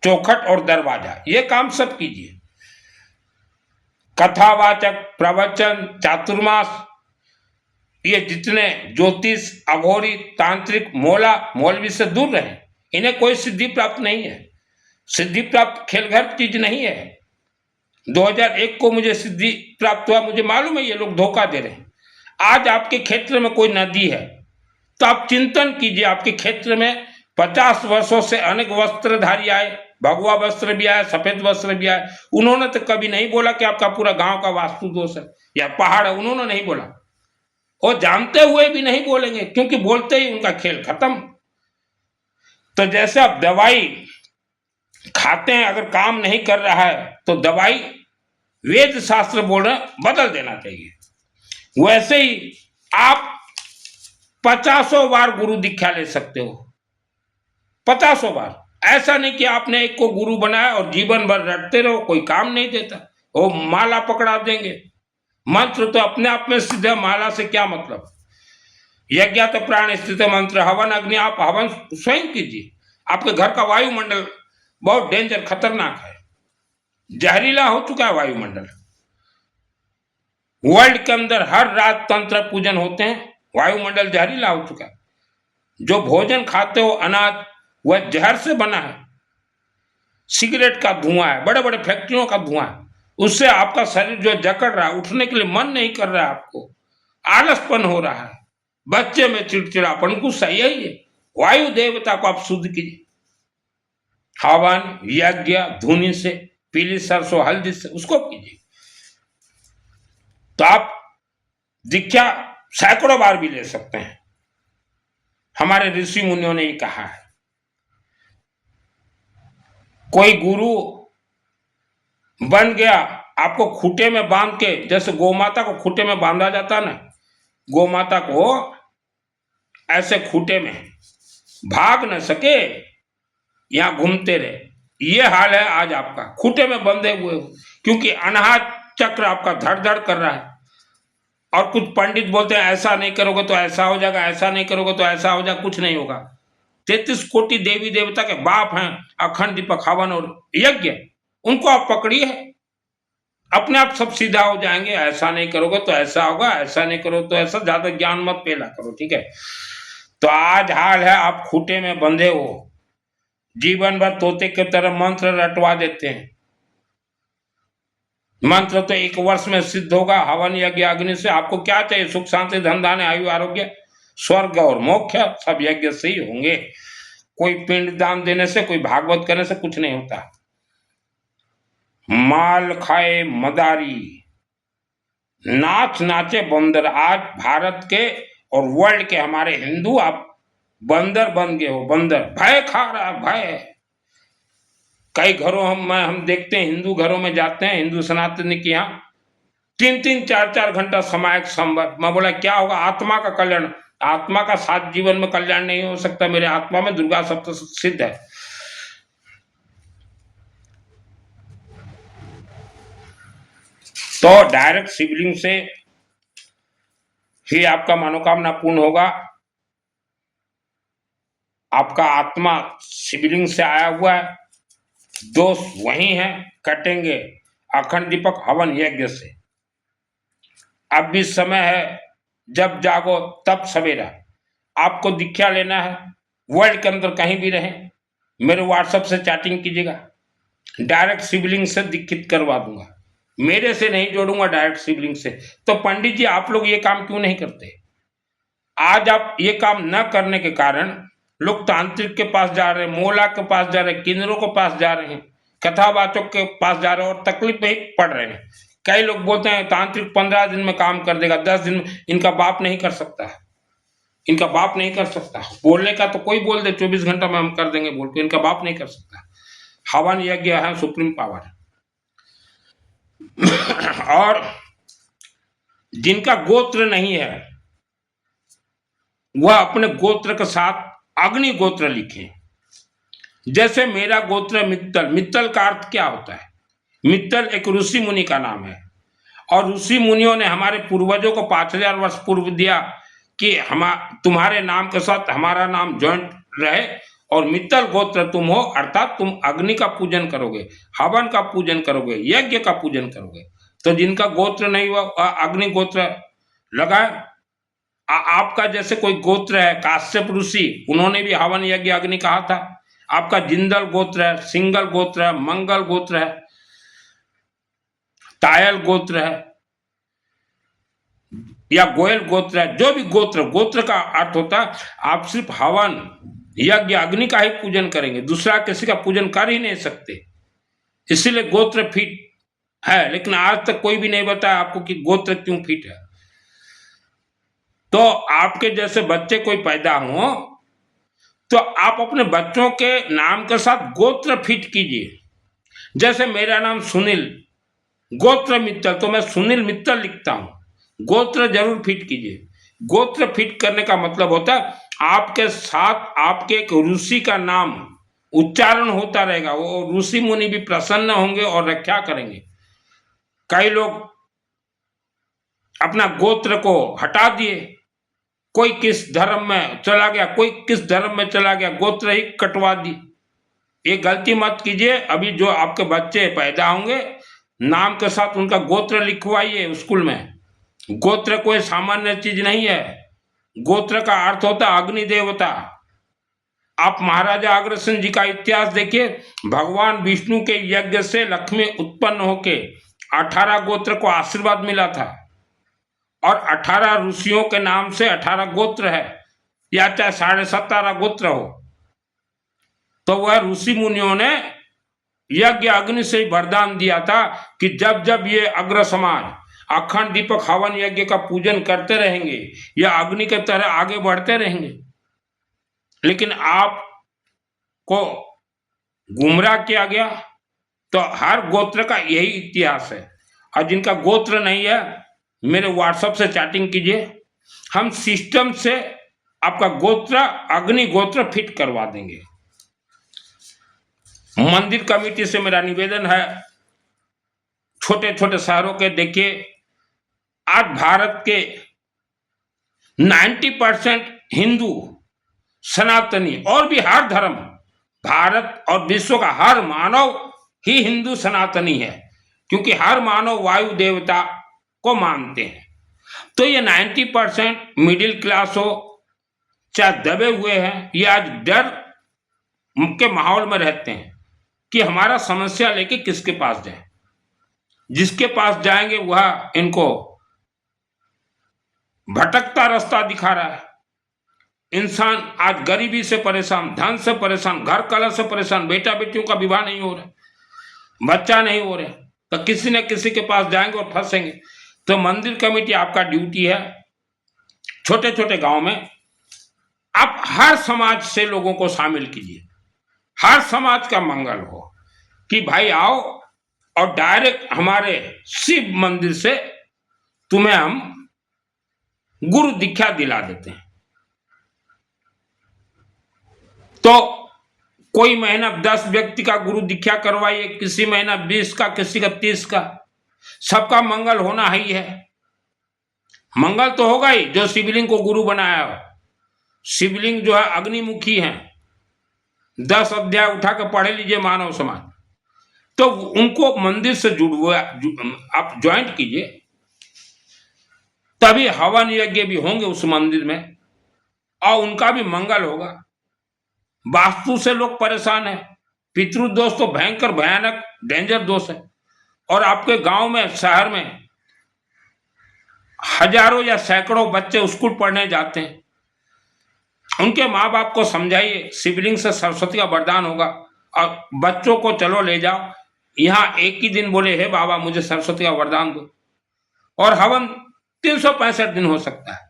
चौखट और दरवाजा, ये काम सब कीजिए। कथावाचक, प्रवचन, चातुर्मास, ये जितने ज्योतिष, अघोरी, तांत्रिक, मोला, मौलवी से दूर रहें। इन्हें कोई सिद्धि प्राप्त नहीं है। सिद्धि प्राप्त खेलघर चीज नहीं है। 2001 को मुझे सिद्धि प्राप्त हुआ, मुझे मालूम है ये लोग धोखा दे रहे हैं। आज आपके क्षेत्र में कोई नदी है तो आप चिंतन कीजिए, आपके क्षेत्र में 50 वर्षों से अनेक वस्त्रधारी आए, भगवा वस्त्र भी आया, सफेद वस्त्र भी आया। उन्होंने तो कभी नहीं बोला कि आपका पूरा गांव का वास्तु दोष है या पहाड़ है, उन्होंने नहीं बोला। और जानते हुए भी नहीं बोलेंगे, क्योंकि बोलते ही उनका खेल खत्म। तो जैसे आप दवाई खाते हैं, अगर काम नहीं कर रहा है तो दवाई वेद शास्त्र बोल रहे बदल देना चाहिए। वैसे ही आप 50 बार गुरु दीक्षा ले सकते हो, 50 बार। ऐसा नहीं कि आपने एक को गुरु बनाया और जीवन भर रटते रहो, कोई काम नहीं देता। वो माला पकड़ा देंगे, मंत्र तो अपने आप में सिद्ध है, माला से क्या मतलब। यज्ञ तो प्राण स्थित मंत्र, हवन अग्नि, आप हवन स्वयं कीजिए। आपके घर का वायुमंडल बहुत डेंजर खतरनाक है, जहरीला हो चुका है वायुमंडल। वर्ल्ड के अंदर हर रात तंत्र पूजन होते हैं, वायुमंडल जहरीला हो चुका है। जो भोजन खाते हो अनाज, वह जहर से बना है। सिगरेट का धुआं है, बड़े बड़े फैक्ट्रियों का धुआं है, उससे आपका शरीर जो जकड़ रहा है, उठने के लिए मन नहीं कर रहा है, आपको आलसपन हो रहा है, बच्चे में चिड़चिड़ापन, गुस्सा, यही है। वायु देवता को आप शुद्ध कीजिए, हवन यज्ञ धुनी से, पीली सरसों हल्दी से उसको कीजिए, तो आप दीक्षा सैकड़ों बार भी ले सकते हैं। हमारे ऋषि मुनियों ने ये कहा है। कोई गुरु बन गया, आपको खूटे में बांध के, जैसे गौमाता को खूटे में बांधा जाता ना, गौमाता को ऐसे खूटे में भाग न सके, यहां घूमते रहे, ये हाल है आज आपका, खूटे में बंधे हुए हो, क्योंकि अनाहत चक्र आपका धड़ धड़ कर रहा है। और कुछ पंडित बोलते हैं ऐसा नहीं करोगे तो ऐसा हो जाएगा, ऐसा नहीं करोगे तो ऐसा हो जाएगा, कुछ नहीं होगा। 33 कोटि देवी देवता के बाप हैं अखंड दीपक हवन और यज्ञ, उनको आप पकड़िए, अपने आप सब सीधा हो जाएंगे। ऐसा नहीं करोगे तो ऐसा होगा, ऐसा नहीं करो तो ऐसा, ज्यादा ज्ञान मत पेला करो, ठीक है। तो आज हाल है, आप खूटे में बंधे हो, जीवन भर तोते की तरह मंत्र रटवा देते हैं। मंत्र तो 1 वर्ष में सिद्ध होगा, हवन यज्ञ अग्नि से। आपको क्या चाहिए? सुख शांति धन धान्य आयु आरोग्य स्वर्ग और मोक्ष सब यज्ञ से ही होंगे। कोई पिंड दान देने से, कोई भागवत करने से कुछ नहीं होता। माल खाए मदारी, नाच नाचे बंदर। आज भारत के और वर्ल्ड के हमारे हिंदू आप बंदर बन गए हो, बंदर। भय खा रहा है, भय। कई घरों हम देखते हैं, हिंदू घरों में जाते हैं, हिंदू सनातनी के यहाँ 3-3 4-4 घंटा सामायिक संवाद। मैं बोला क्या होगा? आत्मा का कल्याण। आत्मा का साथ जीवन में कल्याण नहीं हो सकता। मेरे आत्मा में दुर्गा सप्तशती सिद्ध है। तो डायरेक्ट शिवलिंग से ही आपका मनोकामना पूर्ण होगा। आपका आत्मा शिवलिंग से आया हुआ है, दोष वही है, कटेंगे अखंड दीपक हवन यज्ञ से। अब भी समय है, जब जागो तब सवेरा। आपको दीक्षा लेना है, वर्ल्ड के अंदर कहीं भी रहें, मेरे व्हाट्सएप से चैटिंग कीजिएगा, डायरेक्ट शिवलिंग से दीक्षित करवा दूंगा। मेरे से नहीं जोड़ूंगा, डायरेक्ट शिवलिंग से। तो पंडित जी आप लोग ये काम क्यों नहीं करते? आज आप ये काम न करने के कारण लोग तांत्रिक के पास जा रहे हैं, मोला के पास जा रहे हैं, किन्नरों के पास जा रहे हैं, कथावाचक के पास जा रहे हैं और तकलीफ में पड़ रहे हैं। कई लोग बोलते हैं तांत्रिक 15 दिन में काम कर देगा, 10 दिन में। इनका बाप नहीं कर सकता, इनका बाप नहीं कर सकता। बोलने का तो कोई बोल दे 24 घंटा में हम कर देंगे बोल के, इनका बाप नहीं कर सकता। हवन यज्ञ है सुप्रीम पावर। और जिनका गोत्र नहीं है वह अपने गोत्र के साथ अग्नि गोत्र लिखे। जैसे मेरा गोत्र मित्तल। मित्तल का अर्थ क्या होता है? मित्तल एक ऋषि मुनि का नाम है, और ऋषि मुनियों ने हमारे पूर्वजों को 5000 वर्ष पूर्व दिया कि तुम्हारे नाम के साथ हमारा नाम जॉइंट रहे, और मित्तल गोत्र तुम हो, अर्थात तुम अग्नि का पूजन करोगे, हवन का पूजन करोगे, यज्ञ का पूजन करोगे। तो जिनका गोत्र नहीं हुआ अग्नि गोत्र लगाए। आपका जैसे कोई गोत्र है, काश्यप ऋषि, उन्होंने भी हवन यज्ञ अग्नि कहा था। आपका जिंदल गोत्र है, सिंगल गोत्र है, मंगल गोत्र है, तायल गोत्र है या गोयल गोत्र है, जो भी गोत्र, गोत्र का अर्थ होता है आप सिर्फ हवन यज्ञ अग्नि का ही पूजन करेंगे, दूसरा किसी का पूजन कर ही नहीं सकते। इसीलिए गोत्र फिट है, लेकिन आज तक कोई भी नहीं बताया आपको कि गोत्र क्यों फिट है। तो आपके जैसे बच्चे कोई पैदा हो तो आप अपने बच्चों के नाम के साथ गोत्र फिट कीजिए। जैसे मेरा नाम सुनील, गोत्र मित्तल, तो मैं सुनील मित्तल लिखता हूं। गोत्र जरूर फिट कीजिए। गोत्र फिट करने का मतलब होता है आपके साथ आपके एक ऋषि का नाम उच्चारण होता रहेगा, वो ऋषि मुनि भी प्रसन्न होंगे और रक्षा करेंगे। कई लोग अपना गोत्र को हटा दिए, कोई किस धर्म में चला गया, कोई किस धर्म में चला गया, गोत्र ही कटवा दी। ये गलती मत कीजिए। अभी जो आपके बच्चे पैदा होंगे, नाम के साथ उनका गोत्र लिखवाइए स्कूल में। गोत्र कोई सामान्य चीज नहीं है। गोत्र का अर्थ होता है अग्नि देवता। आप महाराजा अग्रसेन जी का इतिहास देखिए। भगवान विष्णु के यज्ञ से लक्ष्मी उत्पन्न होके 18 गोत्र को आशीर्वाद मिला था, और 18 ऋषियों के नाम से 18 गोत्र है, या चाहे 17.5 गोत्र हो। तो वह ऋषि मुनियों ने यज्ञ अग्नि से वरदान दिया था कि जब जब ये अग्र समाज अखंड दीपक हवन यज्ञ का पूजन करते रहेंगे, या अग्नि के तरह आगे बढ़ते रहेंगे। लेकिन आपको गुमराह किया गया। तो हर गोत्र का यही इतिहास है। और जिनका गोत्र नहीं है, मेरे व्हाट्सएप से चैटिंग कीजिए, हम सिस्टम से आपका गोत्र अग्नि गोत्र फिट करवा देंगे। मंदिर कमेटी से मेरा निवेदन है, छोटे छोटे शहरों के देखिए, आज भारत के 90% हिंदू सनातनी, और भी हर धर्म, भारत और विश्व का हर मानव ही हिंदू सनातनी है, क्योंकि हर मानव वायु देवता को मानते हैं। तो ये 90% मिडिल क्लास हो चाहे दबे हुए हैं, ये आज डर के माहौल में रहते हैं कि हमारा समस्या लेके किसके पास जाए। जिसके पास जाएंगे वह इनको भटकता रास्ता दिखा रहा है। इंसान आज गरीबी से परेशान, धन से परेशान, घर कलह से परेशान, बेटा बेटियों का विवाह नहीं हो रहा, बच्चा नहीं हो रहा, तो किसी न किसी के पास जाएंगे और फंसेंगे। तो मंदिर कमेटी आपका ड्यूटी है, छोटे छोटे गांव में आप हर समाज से लोगों को शामिल कीजिए, हर समाज का मंगल हो, कि भाई आओ और डायरेक्ट हमारे शिव मंदिर से तुम्हें हम गुरु दीक्षा दिला देते हैं। तो कोई महीना 10 व्यक्ति का गुरु दीक्षा करवाइए, किसी महीना 20 का, किसी का 30 का, सबका मंगल होना ही है। मंगल तो होगा ही जो शिवलिंग को गुरु बनाया हो। शिवलिंग जो है अग्निमुखी है, 10 अध्याय उठा के पढ़े लीजिए मानव समाज। तो उनको मंदिर से आप ज्वाइंट कीजिए, तभी हवन यज्ञ भी होंगे उस मंदिर में, और उनका भी मंगल होगा। वास्तु से लोग परेशान है, पितृदोष तो भयंकर भयानक डेंजर दोष है, और आपके गांव में, शहर में हजारों या सैकड़ों बच्चे स्कूल पढ़ने जाते हैं। उनके माँ बाप को समझाइए, शिवलिंग से सरस्वती का वरदान होगा, और बच्चों को चलो ले जाओ यहाँ, एक ही दिन बोले हे बाबा मुझे सरस्वती का वरदान दो, और हवन 365 दिन हो सकता है।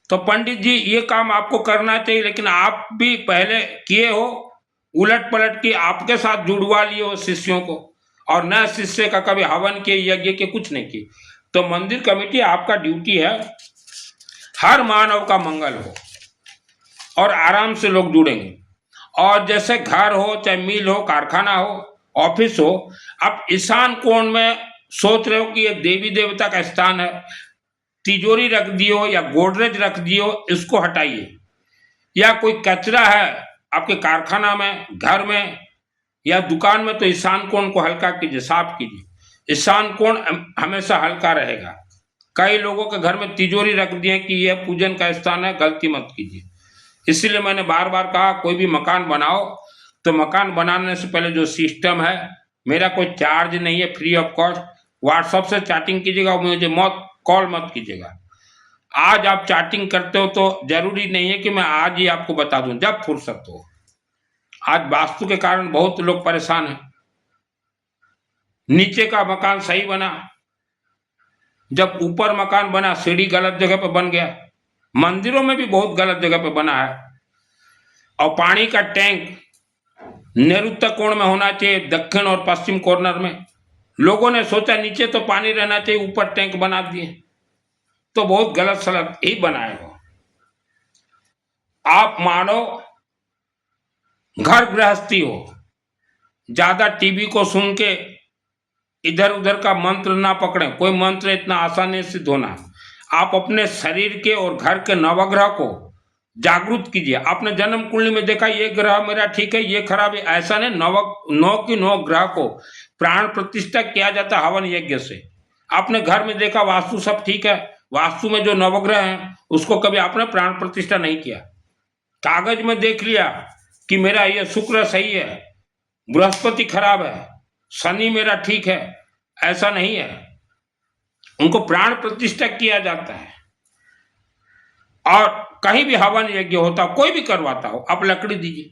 तो पंडित जी ये काम आपको करना चाहिए, लेकिन आप भी पहले किए हो उलट पलट की, आपके साथ जुड़वा लिए हो शिष्यों को, और न शिष्य का कभी हवन के यज्ञ के कुछ नहीं किए। तो मंदिर कमेटी आपका ड्यूटी है हर मानव का मंगल हो, और आराम से लोग जुड़ेंगे। और जैसे घर हो, चाहे मिल हो, कारखाना हो, ऑफिस हो, आप ईशान कोण में सोच रहे हो कि ये देवी देवता का स्थान है, तिजोरी रख दियो या गोदरेज रख दियो, इसको हटाइए। या कोई कचरा है आपके कारखाना में, घर में या दुकान में, तो ईशान कोण को हल्का कीजिए, साफ कीजिए। ईशान कोण हमेशा हल्का रहेगा। कई लोगों के घर में तिजोरी रख दिए कि यह पूजन का स्थान है, गलती मत कीजिए। इसीलिए मैंने बार बार कहा, कोई भी मकान बनाओ तो मकान बनाने से पहले जो सिस्टम है, मेरा कोई चार्ज नहीं है, फ्री ऑफ कॉस्ट। व्हाट्सएप से चैटिंग कीजिएगा, मुझे कॉल मत कीजिएगा। आज आप चैटिंग करते हो तो जरूरी नहीं है कि मैं आज ही आपको बता दूं, जब फुर्सत हो। आज वास्तु के कारण बहुत लोग परेशान हैं। नीचे का मकान सही बना, जब ऊपर मकान बना सीढ़ी गलत जगह पे बन गया। मंदिरों में भी बहुत गलत जगह पे बना है। और पानी का टैंक नैऋत्य कोण में होना चाहिए, दक्षिण और पश्चिम कॉर्नर में। लोगों ने सोचा नीचे तो पानी रहना चाहिए, ऊपर टैंक बना दिए, तो बहुत गलत सलत ही बनाए हो। आप मानो घर गृहस्थी हो, ज्यादा टीवी को सुन के इधर उधर का मंत्र ना पकड़े। कोई मंत्र इतना आसान नहीं सिद्ध होना। आप अपने शरीर के और घर के नवग्रह को जागृत कीजिए। आपने जन्म कुंडली में देखा ये ग्रह मेरा ठीक है, ये खराब है, ऐसा नहीं। नौ की नौ ग्रह को प्राण प्रतिष्ठा किया जाता है हवन यज्ञ से। आपने घर में देखा वास्तु सब ठीक है, वास्तु में जो नवग्रह हैं उसको कभी आपने प्राण प्रतिष्ठा नहीं किया। कागज में देख लिया कि मेरा ये शुक्र सही है, बृहस्पति खराब है, शनि मेरा ठीक है, ऐसा नहीं है। उनको प्राण प्रतिष्ठा किया जाता है। और कहीं भी हवन यज्ञ होता, कोई भी करवाता हो, आप लकड़ी दीजिए।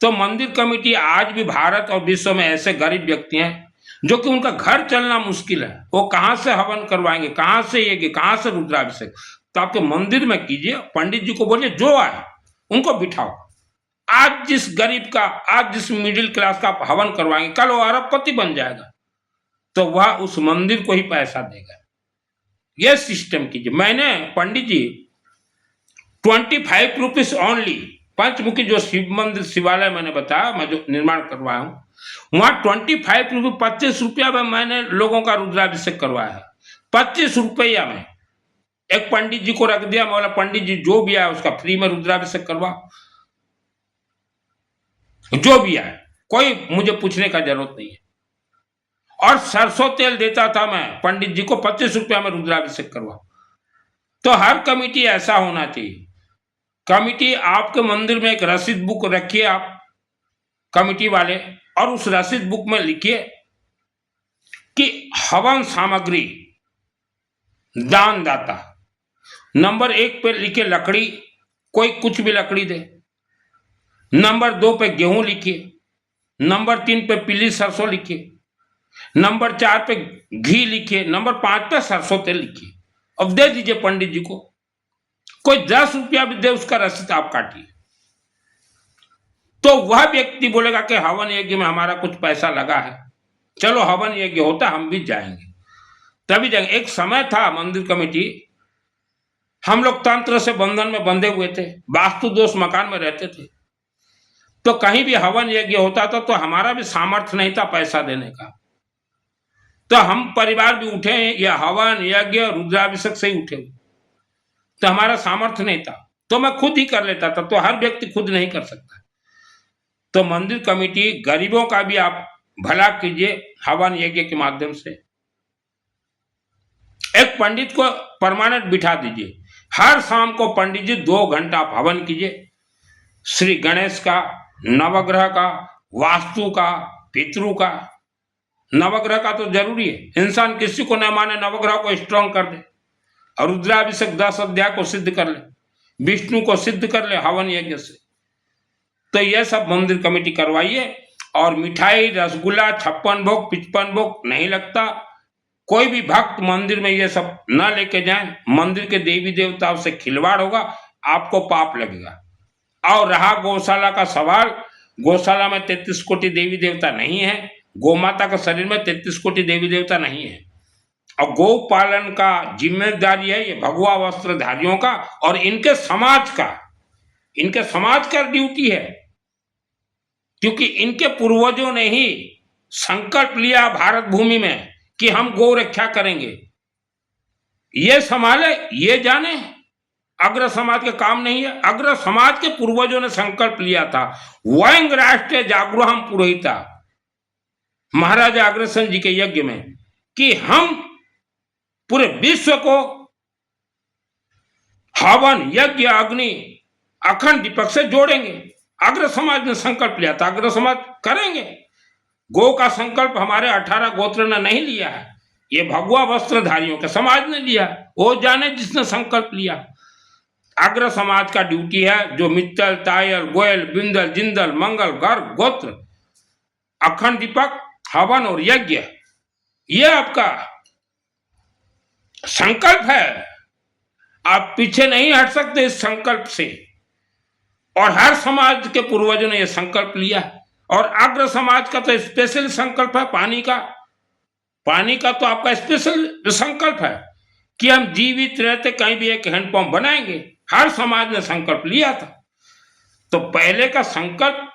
तो मंदिर कमेटी आज भी भारत और विश्व में ऐसे गरीब व्यक्ति हैं जो कि उनका घर चलना मुश्किल है, वो कहां से हवन करवाएंगे, कहां से यज्ञ, कहां से रुद्राभिषेक। तो आपके मंदिर में कीजिए, पंडित जी को बोलिए जो आए उनको बिठाओ। आज जिस गरीब का, आज जिस मिडिल क्लास का आप हवन करवाएंगे, कल वो अरबपति बन जाएगा, तो वह उस मंदिर को ही पैसा देगा। यह सिस्टम कीजिए। मैंने पंडित जी 25 रुपीज ओनली, पंचमुखी जो शिव मंदिर शिवालय मैंने बताया, मैं जो निर्माण करवाया हूं, वहां 25 रुपये, 25 रुपया में मैंने लोगों का रुद्राभिषेक करवाया है। 25 रुपया में एक पंडित जी को रख दिया, मैं बोला पंडित जी जो भी आया उसका फ्री में रुद्राभिषेक करवा, जो भी आए, कोई मुझे पूछने का जरूरत नहीं है। और सरसों तेल देता था मैं पंडित जी को, 25 रुपया में रुद्राभिषेक करवा। तो हर कमेटी ऐसा होना चाहिए। कमेटी आपके मंदिर में एक रसीद बुक रखिए आप कमेटी वाले, और उस रसीद बुक में लिखिए कि हवन सामग्री दानदाता। नंबर 1 पे लिखिए लकड़ी, कोई कुछ भी लकड़ी दे। नंबर 2 पे गेहूं लिखिए। नंबर 3 पे पीली सरसों लिखिए। नंबर 4 पे घी लिखिए। नंबर 5 पे सरसों तेल लिखिए। अब दे दीजिए पंडित जी को। कोई 10 रुपया भी दे, उसका रसीद आप काटिए। तो वह व्यक्ति बोलेगा कि हवन यज्ञ में हमारा कुछ पैसा लगा है, चलो हवन यज्ञ होता हम भी जाएंगे, तभी जाएंगे। एक समय था मंदिर कमेटी, हम लोग तंत्र से बंधन में बंधे हुए थे, वास्तु दोष मकान में रहते थे, तो कहीं भी हवन यज्ञ होता था तो हमारा भी सामर्थ्य नहीं था पैसा देने का। तो हम परिवार भी उठे, या हवन यज्ञ रुद्राभिषेक से ही उठे, तो हमारा सामर्थ्य नहीं था, तो मैं खुद ही कर लेता था। तो हर व्यक्ति खुद नहीं कर सकता। तो मंदिर कमेटी गरीबों का भी आप भला कीजिए हवन यज्ञ के माध्यम से। एक पंडित को परमानेंट बिठा दीजिए, हर शाम को पंडित जी 2 घंटा आप हवन कीजिए। श्री गणेश का, नवग्रह का, वास्तु का, पितृ का। नवग्रह का तो जरूरी है, इंसान किसी को न माने नवग्रह को स्ट्रांग कर दे, और रुद्राभिषेक 10 अध्याय को सिद्ध कर ले, विष्णु को सिद्ध कर ले हवन यज्ञ से। तो यह सब मंदिर कमेटी करवाइए। और मिठाई, रसगुल्ला, 56 भोग, 55 भोग नहीं लगता। कोई भी भक्त मंदिर में ये सब न लेके जाए, मंदिर के देवी देवताओं से खिलवाड़ होगा, आपको पाप लगेगा। और रहा गौशाला का सवाल, गौशाला में 33 कोटि देवी देवता नहीं है, गौमाता के शरीर में 33 कोटि देवी देवता नहीं है। और गौ पालन का जिम्मेदारी है ये भगवा वस्त्रधारियों का और इनके समाज का, इनके समाज का ड्यूटी है, क्योंकि इनके पूर्वजों ने ही संकल्प लिया भारत भूमि में कि हम गौ रक्षा करेंगे। ये संभाले, ये जाने, अग्र समाज के काम नहीं है। अग्र समाज के पूर्वजों ने संकल्प लिया था, वयं राष्ट्र जागृहम पुरोहिता, महाराजा अग्रसेन जी के यज्ञ में, कि हम पूरे विश्व को हवन यज्ञ अग्नि अखंड दीपक से जोड़ेंगे। अग्र समाज ने संकल्प लिया था, अग्र समाज करेंगे। गो का संकल्प हमारे 18 गोत्र ने नहीं लिया है, ये भगवा वस्त्रधारियों के समाज ने लिया। वो जाने जिसने संकल्प लिया। अग्र समाज का ड्यूटी है, जो मित्तल, तायल, गोयल, बिंदल, जिंदल, मंगल, गर्ग, गोत्र, अखंड दीपक, हवन और यज्ञ, ये आपका संकल्प है। आप पीछे नहीं हट सकते इस संकल्प से। और हर समाज के पूर्वजों ने यह संकल्प लिया। और अग्र समाज का तो स्पेशल संकल्प है पानी का। पानी का तो आपका स्पेशल संकल्प है कि हम जीवित रहते कहीं भी एक हैंडपंप बनाएंगे। हर समाज ने संकल्प लिया था। तो पहले का संकल्प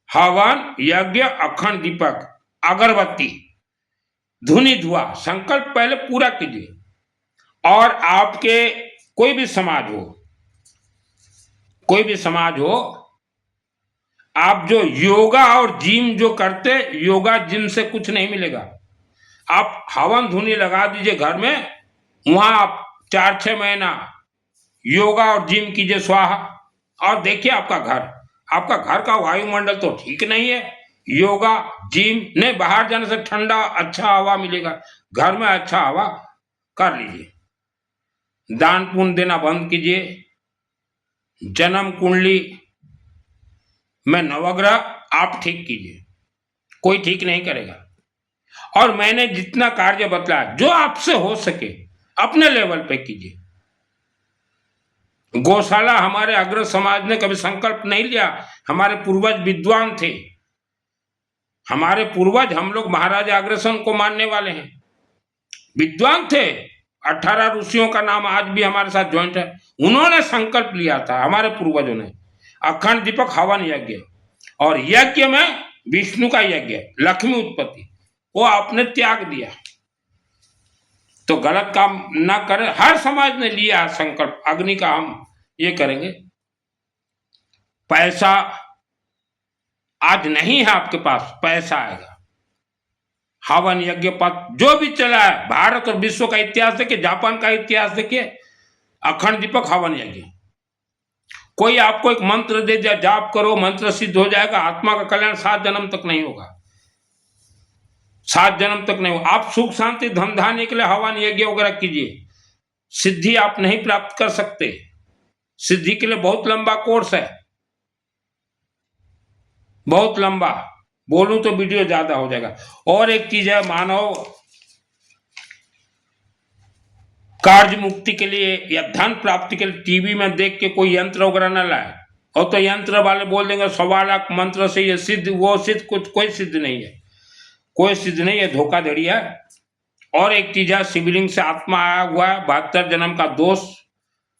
हवन यज्ञ अखंड दीपक अगरबत्ती धुनी धुआ, संकल्प पहले पूरा कीजिए। और आपके कोई भी समाज हो, आप जो योगा और जिम जो करते, योगा जिम से कुछ नहीं मिलेगा। आप हवन धुनी लगा दीजिए घर में, वहां आप 4-6 महीना योगा और जिम कीजिए स्वाहा, और देखिए आपका घर का वायुमंडल तो ठीक नहीं है। योगा जिम नहीं, बाहर जाने से ठंडा अच्छा हवा मिलेगा, घर में अच्छा हवा कर लीजिए। दान पुण्य देना बंद कीजिए। जन्म कुंडली में नवग्रह आप ठीक कीजिए, कोई ठीक नहीं करेगा। और मैंने जितना कार्य बतलाया, जो आपसे हो सके अपने लेवल पे कीजिए। गौशाला हमारे अग्र समाज ने कभी संकल्प नहीं लिया। हमारे पूर्वज विद्वान थे, हमारे पूर्वज, हम लोग महाराजा अग्रसेन को मानने वाले हैं, विद्वान थे। 18 ऋषियों का नाम आज भी हमारे साथ ज्वाइंट है। उन्होंने संकल्प लिया था, हमारे पूर्वजों ने, अखंड दीपक हवन यज्ञ, और यज्ञ में विष्णु का यज्ञ, लक्ष्मी उत्पत्ति, वो आपने त्याग दिया। तो गलत काम ना करें। हर समाज ने लिया संकल्प, अग्नि का हम ये करेंगे। पैसा आज नहीं है आपके पास, पैसा आएगा। हवन यज्ञ पथ जो भी चला है, भारत और विश्व का इतिहास देखिए, जापान का इतिहास देखिए, अखंड दीपक हवन यज्ञ। कोई आपको एक मंत्र दे दिया, जाप करो, मंत्र सिद्ध हो जाएगा, आत्मा का कल्याण 7 जन्म तक नहीं होगा, 7 जन्म तक नहीं होगा। आप सुख शांति धन धान्य के लिए हवन यज्ञ वगैरह कीजिए, सिद्धि आप नहीं प्राप्त कर सकते। सिद्धि के लिए बहुत लंबा कोर्स है, बहुत लंबा, बोलूं तो वीडियो ज्यादा हो जाएगा। और एक चीज है, मानव कार्य मुक्ति के लिए या धन प्राप्ति के लिए टीवी में देख के कोई यंत्र वगैरह न लाए। और तो यंत्र वाले बोल देंगे 1.25 लाख मंत्र से ये सिद्ध, वो सिद्ध, कुछ कोई सिद्ध नहीं है, कोई सिद्ध नहीं है, धोखाधड़ी है। और एक चीज है, शिवलिंग से आत्मा आया हुआ है, 72 जन्म का दोष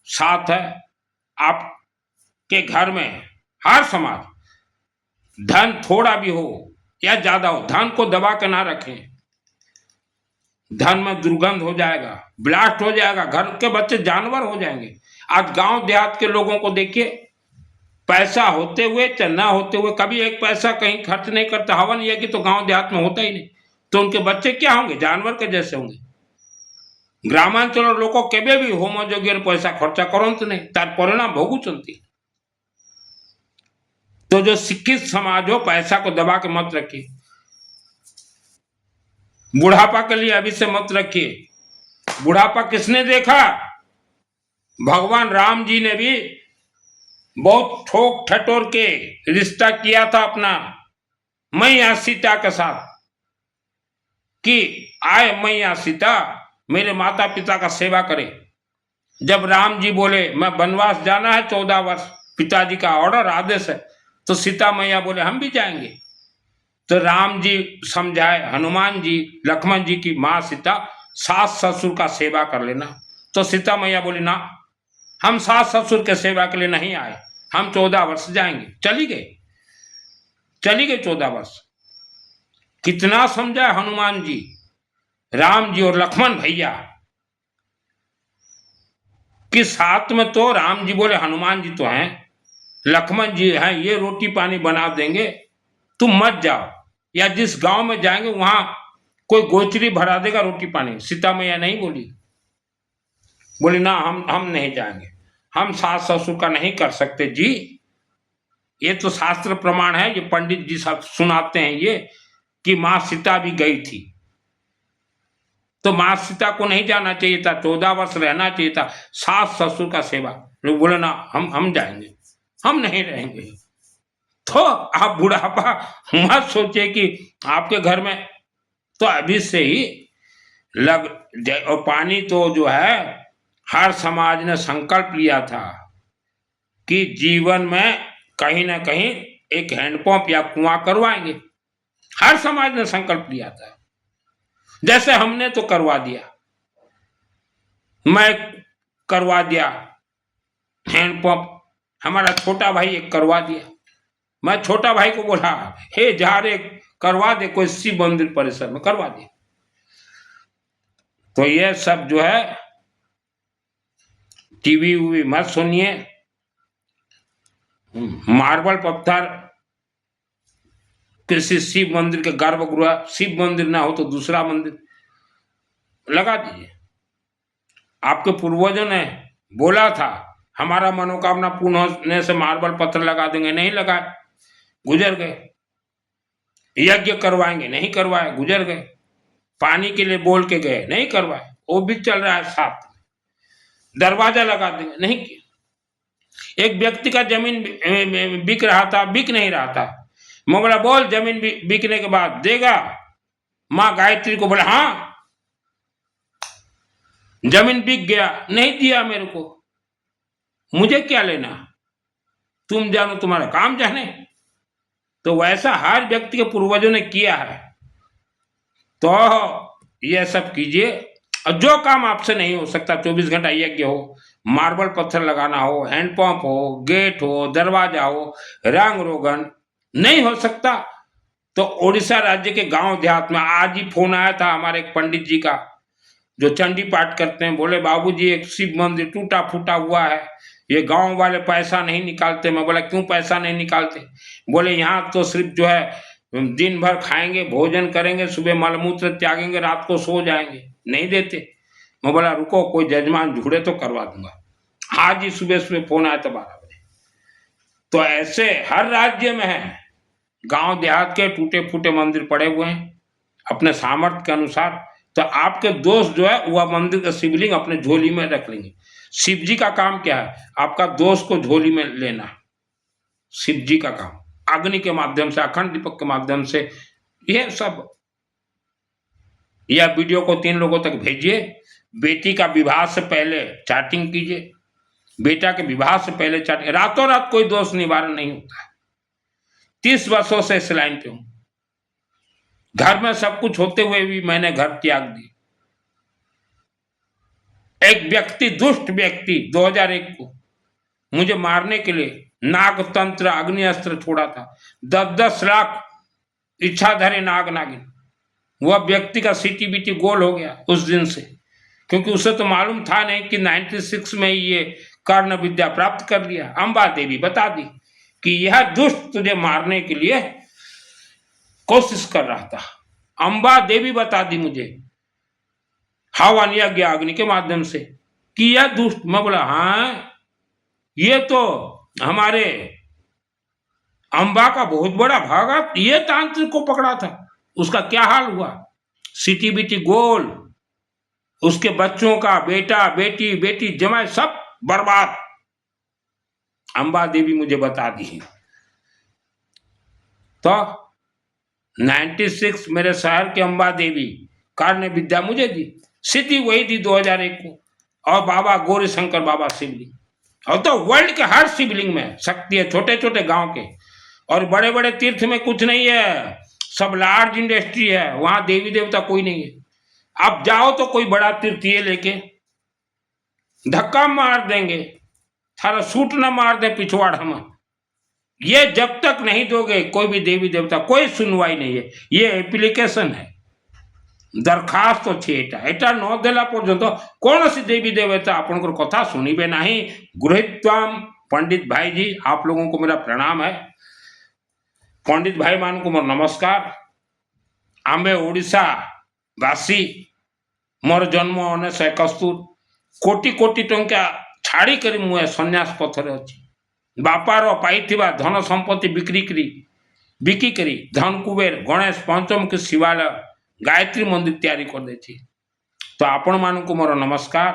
साथ है। आपके घर में हर समाज, धन थोड़ा भी हो या ज्यादा हो, धन को दबा के ना रखें। धन में दुर्गंध हो जाएगा, ब्लास्ट हो जाएगा, घर के बच्चे जानवर हो जाएंगे। आज गांव देहात के लोगों को देखिए, पैसा होते हुए चाहे ना होते हुए कभी एक पैसा कहीं खर्च नहीं करता। हवन यह कि तो गांव देहात में होता ही नहीं, तो उनके बच्चे क्या होंगे, जानवर के जैसे होंगे। ग्रामांचल लोग केबे भी होम यज्ञ पैसा खर्चा करते नहीं, तार परिणाम भोगुचंती। तो जो शिक्षित समाज हो, पैसा को दबा के मत रखिए। बुढ़ापा के लिए अभी से मत रखिए। बुढ़ापा किसने देखा? भगवान राम जी ने भी बहुत ठोक ठटोर के रिश्ता किया था अपना मैया सीता के साथ, कि आए मैया सीता मेरे माता पिता का सेवा करे। जब राम जी बोले मैं वनवास जाना है 14 वर्ष, पिताजी का ऑर्डर आदेश है, तो सीता मैया बोले हम भी जाएंगे। तो राम जी समझाए, हनुमान जी, लक्ष्मण जी की माँ सीता, सास ससुर का सेवा कर लेना। तो सीता मैया बोली ना, हम सास ससुर के सेवा के लिए नहीं आए, हम 14 वर्ष जाएंगे। चली गई 14 वर्ष। कितना समझा हनुमान जी, राम जी और लक्ष्मण भैया कि साथ में। तो राम जी बोले हनुमान जी तो हैं, लक्ष्मण जी हैं, ये रोटी पानी बना देंगे, तुम मत जाओ, या जिस गांव में जाएंगे वहां कोई गोचरी भरा देगा रोटी पानी। सीता मैया नहीं बोली ना, हम नहीं जाएंगे, हम सास ससुर का नहीं कर सकते जी। ये तो शास्त्र प्रमाण है, ये पंडित जी सब सुनाते हैं ये, कि मां सीता भी गई थी। तो मां सीता को नहीं जाना चाहिए था, 14 वर्ष रहना चाहिए था, सास ससुर का सेवा। लोग बोले ना, हम जाएंगे, हम नहीं रहेंगे। तो आप बुढ़ापा मत सोचिए कि आपके घर में, तो अभी से ही लग। और पानी तो जो है, हर समाज ने संकल्प लिया था कि जीवन में कहीं ना कहीं एक हैंडपंप या कुआं करवाएंगे। हर समाज ने संकल्प लिया था। जैसे हमने तो करवा दिया, मैं करवा दिया हैंडपंप, हमारा छोटा भाई एक करवा दिया। मैं छोटा भाई को बोला, हे जा रे करवा दे, कोई शिव मंदिर परिसर में करवा दे। तो ये सब जो है टीवी वीवी मत सुनिए। मार्बल पत्थर किसी शिव मंदिर के गर्भगृह, शिव मंदिर ना हो तो दूसरा मंदिर लगा दीजिए। आपके पूर्वजों ने बोला था हमारा मनोकामना पूर्ण होने से मार्बल पत्थर लगा देंगे, नहीं लगाए, गुजर गए। यज्ञ करवाएंगे, नहीं करवाए, गुजर गए। पानी के लिए बोल के गए, नहीं करवाए, वो भी चल रहा है साथ। दरवाजा लगा देंगे, नहीं किया। एक व्यक्ति का जमीन बिक रहा था, बिक नहीं रहा था। मैं बोला बोल जमीन बिकने के बाद देगा? माँ गायत्री को बोला हाँ। जमीन बिक गया, नहीं दिया मेरे को, मुझे क्या लेना, तुम जानो, तुम्हारा काम जाने। तो वैसा हर व्यक्ति के पूर्वजों ने किया है। तो ये सब कीजिए। और जो काम आपसे नहीं हो सकता, 24 घंटा यज्ञ हो, मार्बल पत्थर लगाना हो, हैंडपंप हो, गेट हो, दरवाजा हो, रंग रोगन नहीं हो सकता, तो ओडिशा राज्य के गांव देहात में आज ही फोन आया था हमारे एक पंडित जी का, जो चंडी पाठ करते हैं। बोले बाबूजी एक शिव मंदिर टूटा फूटा हुआ है, ये गांव वाले पैसा नहीं निकालते। मैं बोला क्यों पैसा नहीं निकालते? बोले यहाँ तो सिर्फ जो है दिन भर खाएंगे, भोजन करेंगे, सुबह मलमूत्र त्यागेंगे, रात को सो जाएंगे, नहीं देते। मैं बोला रुको, कोई जजमान जुड़े तो करवा दूंगा। आज ही सुबह सुबह फोन आया था 12 बजे। तो ऐसे हर राज्य में है, गांव देहात के टूटे फूटे मंदिर पड़े हुए हैं अपने सामर्थ्य के अनुसार। तो आपके दोस्त जो है वह मंदिर का शिवलिंग अपने झोली में रख लेंगे। शिव जी का काम क्या है? आपका दोस्त को झोली में लेना, शिव जी का काम। अग्नि के माध्यम से, अखंड दीपक के माध्यम से यह सब। यह वीडियो को 3 लोगों तक भेजिए। बेटी का विवाह से पहले चैटिंग कीजिए, बेटा के विवाह से पहले चैटिंग। रातों रात कोई दोष निवारण नहीं होता है। 30 वर्षों से इस लाइन पे हूं। घर में सब कुछ होते हुए भी मैंने घर त्याग दी। एक व्यक्ति, दुष्ट व्यक्ति 2001 को मुझे मारने के लिए नागतंत्र अग्नि अस्त्र छोड़ा था। 10-10 लाख इच्छाधारी नाग नागिन। वह व्यक्ति का सीटी बीटी गोल हो गया उस दिन से, क्योंकि उसे तो मालूम था नहीं कि 96 में ये कर्ण विद्या प्राप्त कर लिया। अंबा देवी बता दी कि यह दुष्ट तुझे मारने के लिए कोशिश कर रहा था। अंबा देवी बता दी मुझे हवन यज्ञ अग्नि के माध्यम से कि यह दुष्ट। मैं बोला हाँ, ये तो हमारे अंबा का बहुत बड़ा भाग, ये तांत्रिक को पकड़ा था। उसका क्या हाल हुआ? सीटी बीटी गोल, उसके बच्चों का बेटा बेटी बेटी जमाई सब बर्बाद। अंबा देवी मुझे बता दी। तो 96 मेरे शहर के अंबा देवी कर्ण विद्या मुझे दी, सिद्धि वही दी 2001 को। और बाबा गौरी शंकर बाबा शिवलिंग, और तो वर्ल्ड के हर शिवलिंग में शक्ति है, छोटे छोटे गांव के। और बड़े बड़े तीर्थ में कुछ नहीं है, सब लार्ज इंडस्ट्री है, वहां देवी देवता कोई नहीं है। अब जाओ तो कोई बड़ा तीर्थ ये लेके धक्का मार देंगे, थारा सूट न मार दे पिछवाड़ हम। ये जब तक नहीं दोगे कोई भी देवी देवता, कोई सुनवाई नहीं है। ये एप्लीकेशन है, दरखास्त अच्छी एटा न देला पर्यंत कौन सी देवी देवता आपन कथा सुनिबे नहीं। गृहीत्वाम। पंडित भाई जी आप लोगों को मेरा प्रणाम है। पंडित भाई मान को मोर नमस्कार। आंबे ओडिशा वासी, मोर जन्म 1971। कोटी कोटी टंका छाड़ी करी मुए सन्यास पथरे अच्छी। बापार पाइथिबा धन संपत्ति बिकी करी धन कुबेर गणेश पंचम के शिवालय गायत्री मंदिर तैयारी कर देती। तो आपण मान को मोर नमस्कार।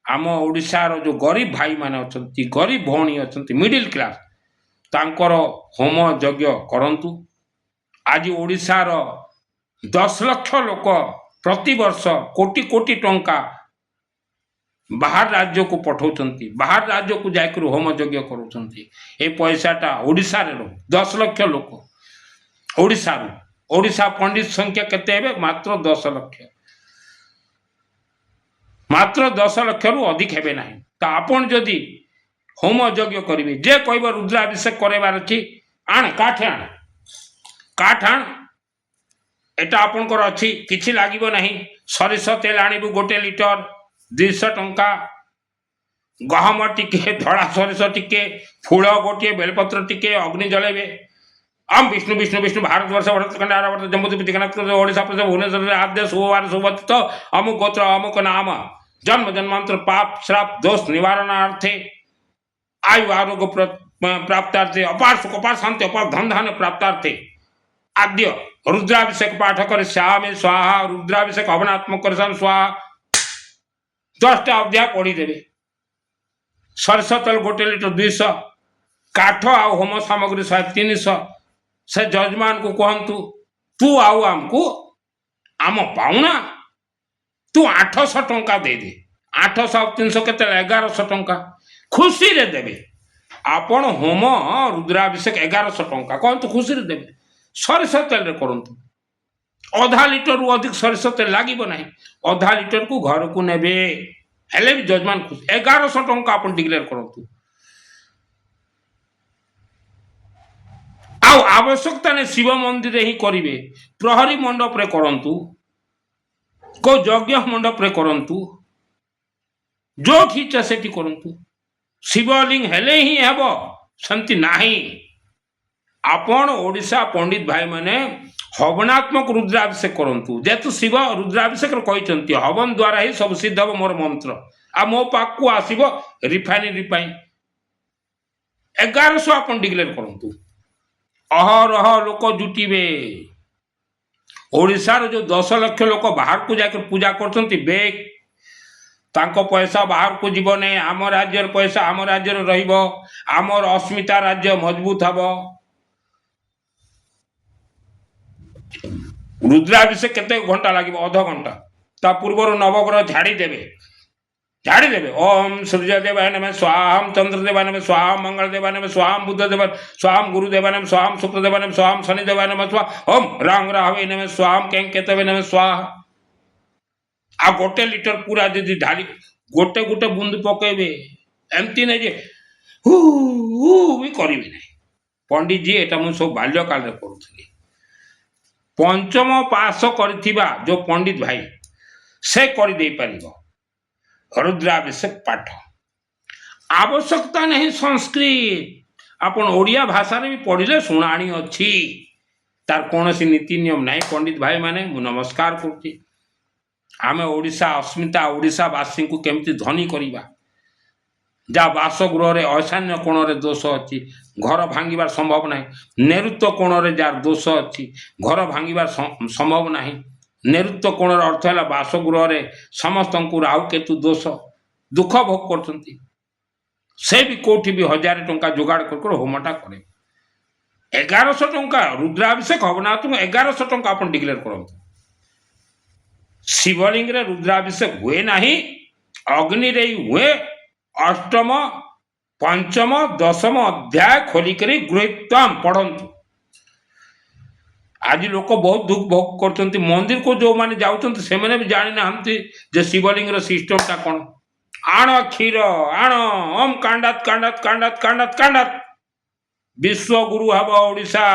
आम ओडिशार जो गरीब भाई माने अछंती, गरीब भौणी अछंती, मिडिल क्लास, तांकर होम यज्ञ करंतु। आज ओडिशार 10 लाख लोक प्रति वर्ष कोटी कोटी टंका बाहर राज्य को पठाउछंती, बाहर राज्य को जाकर होम यज्ञ करूछंती। ए पैसाटा ओडिशा रे 10 लाख लोक ओडिशा रो। ओडिशा पंडित संख्या केते हेबे? मात्र 10 लाख, मात्र 10 लाख रु अधिक हेबे नाही। तो आपण जदि होम यज्ञ करिवे, जे कहब रुद्राभिषेक करबार अछि, आण काठ आण, काठ आण, एटा आपनकर अछि, किछि लागिबो नाही। सरिष तेल आनिबु 1 लिटर 200 टंका। गहम टिके धड़ा सरिष टिके फूल गोटे बेलपत्र टिके अग्नि जलेबे अम विष्णु विष्णु विष्णु भारत वर्ष भारत आर्यवर्त जम्बूद्वीप जगन्नाथ ओडिशा प्रदेश भुवनेश्वर आद्य सुवार सुवत्त अमुक गोत्र अमुक नाम जन्म जन्मांतर पाप श्राप दोष निवारणार्थे आयु आरोग्य प्राप्तार्थे अपार सुख अपार शांति अपार धन धान्य प्राप्तार्थे आद्य रुद्राभिषेक पाठ कर श्यामे स्वाहा रुद्राभिषेक हवनात्मक कर स्वाहा 10टा अध्याय पढ़ीदेवे सरस तेल गोटे लिटर 200 काठ आ होम सामग्री 350 से जजमान को कहतु तू आउ आमको आम पाऊना तू 800 टंका दे दे 800 300 के 1100 टंका खुशी रे देवे आपण होम रुद्राभिषेक 1100 टंका कहतु खुशी रे देवे सरस तेल रे करंतु आधा लिटर रु अधिक सरस तेल लागिब नाही आधा लिटर को घर को नेबे हेले भी जजमान खुश 1100 टंका आपण डिक्लेयर करंतु आउ आवश्यकता ने शिव मंदिर रे ही करिवे प्रहरी मंडप रे करंतु को यज्ञ मंडप रे करंतु जो ठीक सेठी करंतु शिवलिंग हेले ही हेबो शांति नाही आपण ओडिशा पंडित भाई माने हवनात्मक रुद्राभिषेक करंतु जेतु शिव रुद्राभिषेक कहते हवन द्वारा ही सब सिद्ध हम मोर मंत्र आ मो पाक को आसीब रिफाइनरी पाई 1100 आपण डिक्लेयर करंतु अहरह लोक जुटिबे ओडिशार जो 10 लाख लोक बाहर को जाकर पूजा करछंती बेग तांको पैसा बाहर को जीव ने आम राज्य पैसा आम राज्य रहिबो आमर अस्मिता राज्य मजबूत हबो रुद्राभिषेक केते घंटा लागिबो आधा घंटा ता पूर्वर नवग्रह झाड़ी देबे ओम सूर्य देवाय नमः स्वाहा चंद्र देवाय नमः स्वाहा मंगल देवाय नमः स्वाहा बुध देवाय स्वाहा गुरु देवाय नमः स्वाहा शुक्र देवाय नमः स्वाहा शनि देवाय नमः स्वाहा ओम रांग राहवे नमः स्वाहा केंकेतवे नमः स्वाहा आ गोटे लिटर पूरा दीदी ढाली गोटे गोटे बूंद पकेबे एमती नहीं जे हु भी करिवे नहीं पंडित जी एटा मु सब बाल्यकाल रे करूथली पंचम पास करिथिबा जो पंडित भाई से कर दे परिबो रुद्राभिषेक पाठ आवश्यकता नहीं संस्कृत आपण ओडिया भाषा रे भी पढ़िले सुनाणी अछि तार कोनोसी नीति नियम नहीं पंडित भाई माने मु नमस्कार करती आमे ओडिशा अस्मिता ओडिशावासी को केमती धनी करिबा जा बासगृह रे ईशान्य कोण रे दोष अच्छी घर भांगिबार संभव नहीं नैऋत्य कोण रे जार दोष अच्छी घर भांगिबार संभव नहीं नैऋत्य कोण रे अर्थ है बासगृह रे समस्त राहु केतु दोष दुख भोग करछंती से भी कोठी भी 1000 टंका जोगाड़ कर होमटा करे 1100 टंका रुद्राभिषेक हवना तुम 1100 टंका अपन डिक्लेयर करंतु शिवलिंग रे रुद्राभिषेक हुए नहीं अग्नि रे हुए अष्टम पंचम दशम अध्याय खोलिकरी गृहीत्वाम पढ़ंतु आज लोक बहुत दुख भोग करते मंदिर को जो माने जाउछंती से माने भी जानि नाहंती जे शिवलिंग रो सिस्टम ता कोन आण क्षीर आण ओम कांडात कांडात कांडात कांडात कांडात विश्वगुरु हबो ओडिशा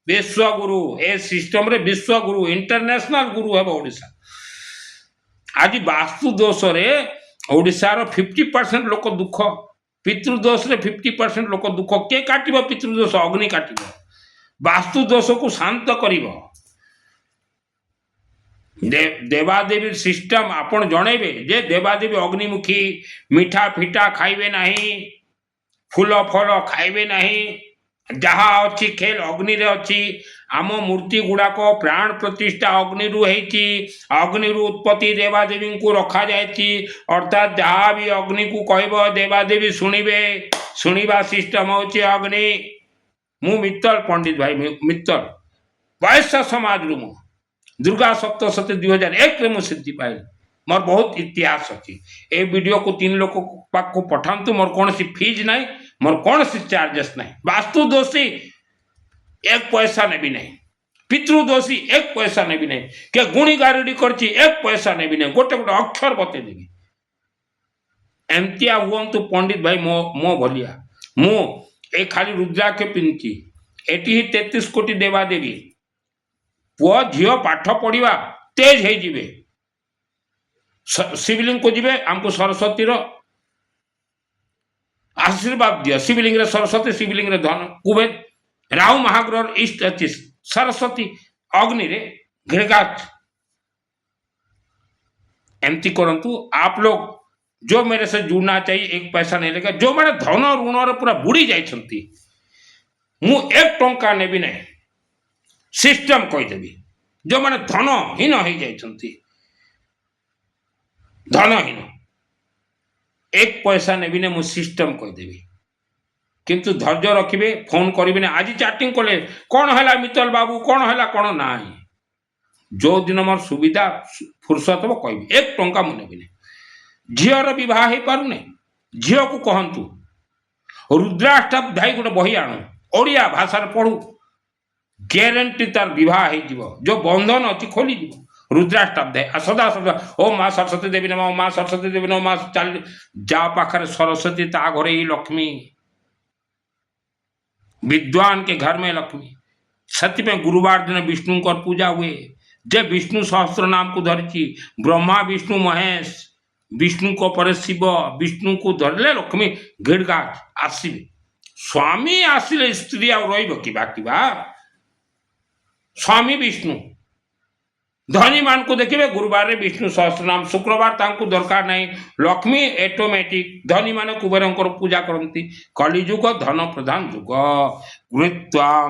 विश्वगुरु ए सिस्टम रे विश्वगुरु इंटरनेशनल गुरु हबो ओडिशा आज वास्तु दोष रे ओडिशा रो 50% लोक दुख पितृदोष रे 50% लोक दुख के काटिबो पितृदोष अग्नि काटिबो वास्तु दोष को शांत करिबो देवादेवी सिस्टम आपण जणेबे जे देवादेवी अग्निमुखी मीठा फिटा खाइबे नहीं फूल फल खाइबे नहीं जहा अच्छी खेल अग्नि रे अच्छी आम मूर्ति गुड़ाक प्राण प्रतिष्ठा अग्नि अग्नि उत्पत्ति देवादेवी को रखा जाए अर्थात जहाँ भी अग्नि को कहब देवादेवी शुणिबे शुणा सिस्टम होची अग्नि मु मित्तल पंडित भाई मित्तल वैश्य समाज रु मु दुर्गा सप्तशती 2001 रे मु सिद्धि पाइल मोर बहुत इतिहास अच्छी ए वीडियो को 3 लोग पाक को पठांतु मोर कौन सी फीज नहीं मोर कौन सी चार्जेस नहीं वास्तु दोषी 1 पैसा ने भी नहीं पितृदोषी 1 पैसा ने भी नहीं के गुणी गारुडी करची 1 पैसा ने भी नहीं गोटे गोटे अक्षर बते देवी एमतिया हुंतु पंडित भाई मो भलिया मु ए खाली रुद्राक्ष पिंची एटी ही 33 कोटी देवा देवी पुआ झियो पाठ पढ़िबा तेज हे जिवे शिवलिंग को जिवे हमको सरस्वती रो आशीर्वाद दियो। शिवलिंग रे सरस्वती, शिवलिंग रे धन कुबेर, राहु महाग्रह इष्ट अच्छी सरस्वती, अग्नि रे घृगाच। एमती करंतु आप लोग जो मेरे से जुड़ना चाहिए, एक पैसा नहीं लेगा। जो मैंने धन ऋण पूरा बुड़ी जाइछंती, मु एक टंका नेबी नहीं, सिस्टम कहीदेवी। जो मैंने धनहीन हो जाइछंती, धनहीन, एक पैसा नेबी ने, मु सिस्टम कहीदेवी। किंतु धैर्य रखिए, फोन करेंगे ना। आज चैटिंग कले कौन है मित्तल बाबू, कौन है कौन ना, जो दिन मोर सुविधा फुर्सत हम कह, एक टंका मुझे नेबी। झीर बह हो पारे, झील को कहतु रुद्राष्टाध्यायी गोटे बही आण, ओडिया भाषा पढ़ू, ग्यारंटी तार विवाह हो, जो बंधन अच्छी खोली रुद्राष्टाध्याय। सदा सदा ओ माँ सरस्वती देवी नम, माँ सरस्वती देवी नम, माँ चल जा पाखे सरस्वती, ता घरे ही लक्ष्मी। विद्वान के घर में लक्ष्मी। सत्य में गुरुवार दिन विष्णु को पूजा हुए। जे विष्णु सहस्त्र नाम को धरती, ब्रह्मा विष्णु महेश, विष्णु को पर शिव, विष्णु को धरले लक्ष्मी घिड़गाट आसवे। स्वामी आसिले स्त्री आ कि स्वामी विष्णु। धनी मान को देखिए गुरुवार विष्णु सहस्त्र नाम, शुक्रवार तांको दरकार नहीं, लक्ष्मी ऑटोमेटिक। धनी मान कुबेर पूजा करती। कलिजुग धन प्रधान जुग। गुरुत्वा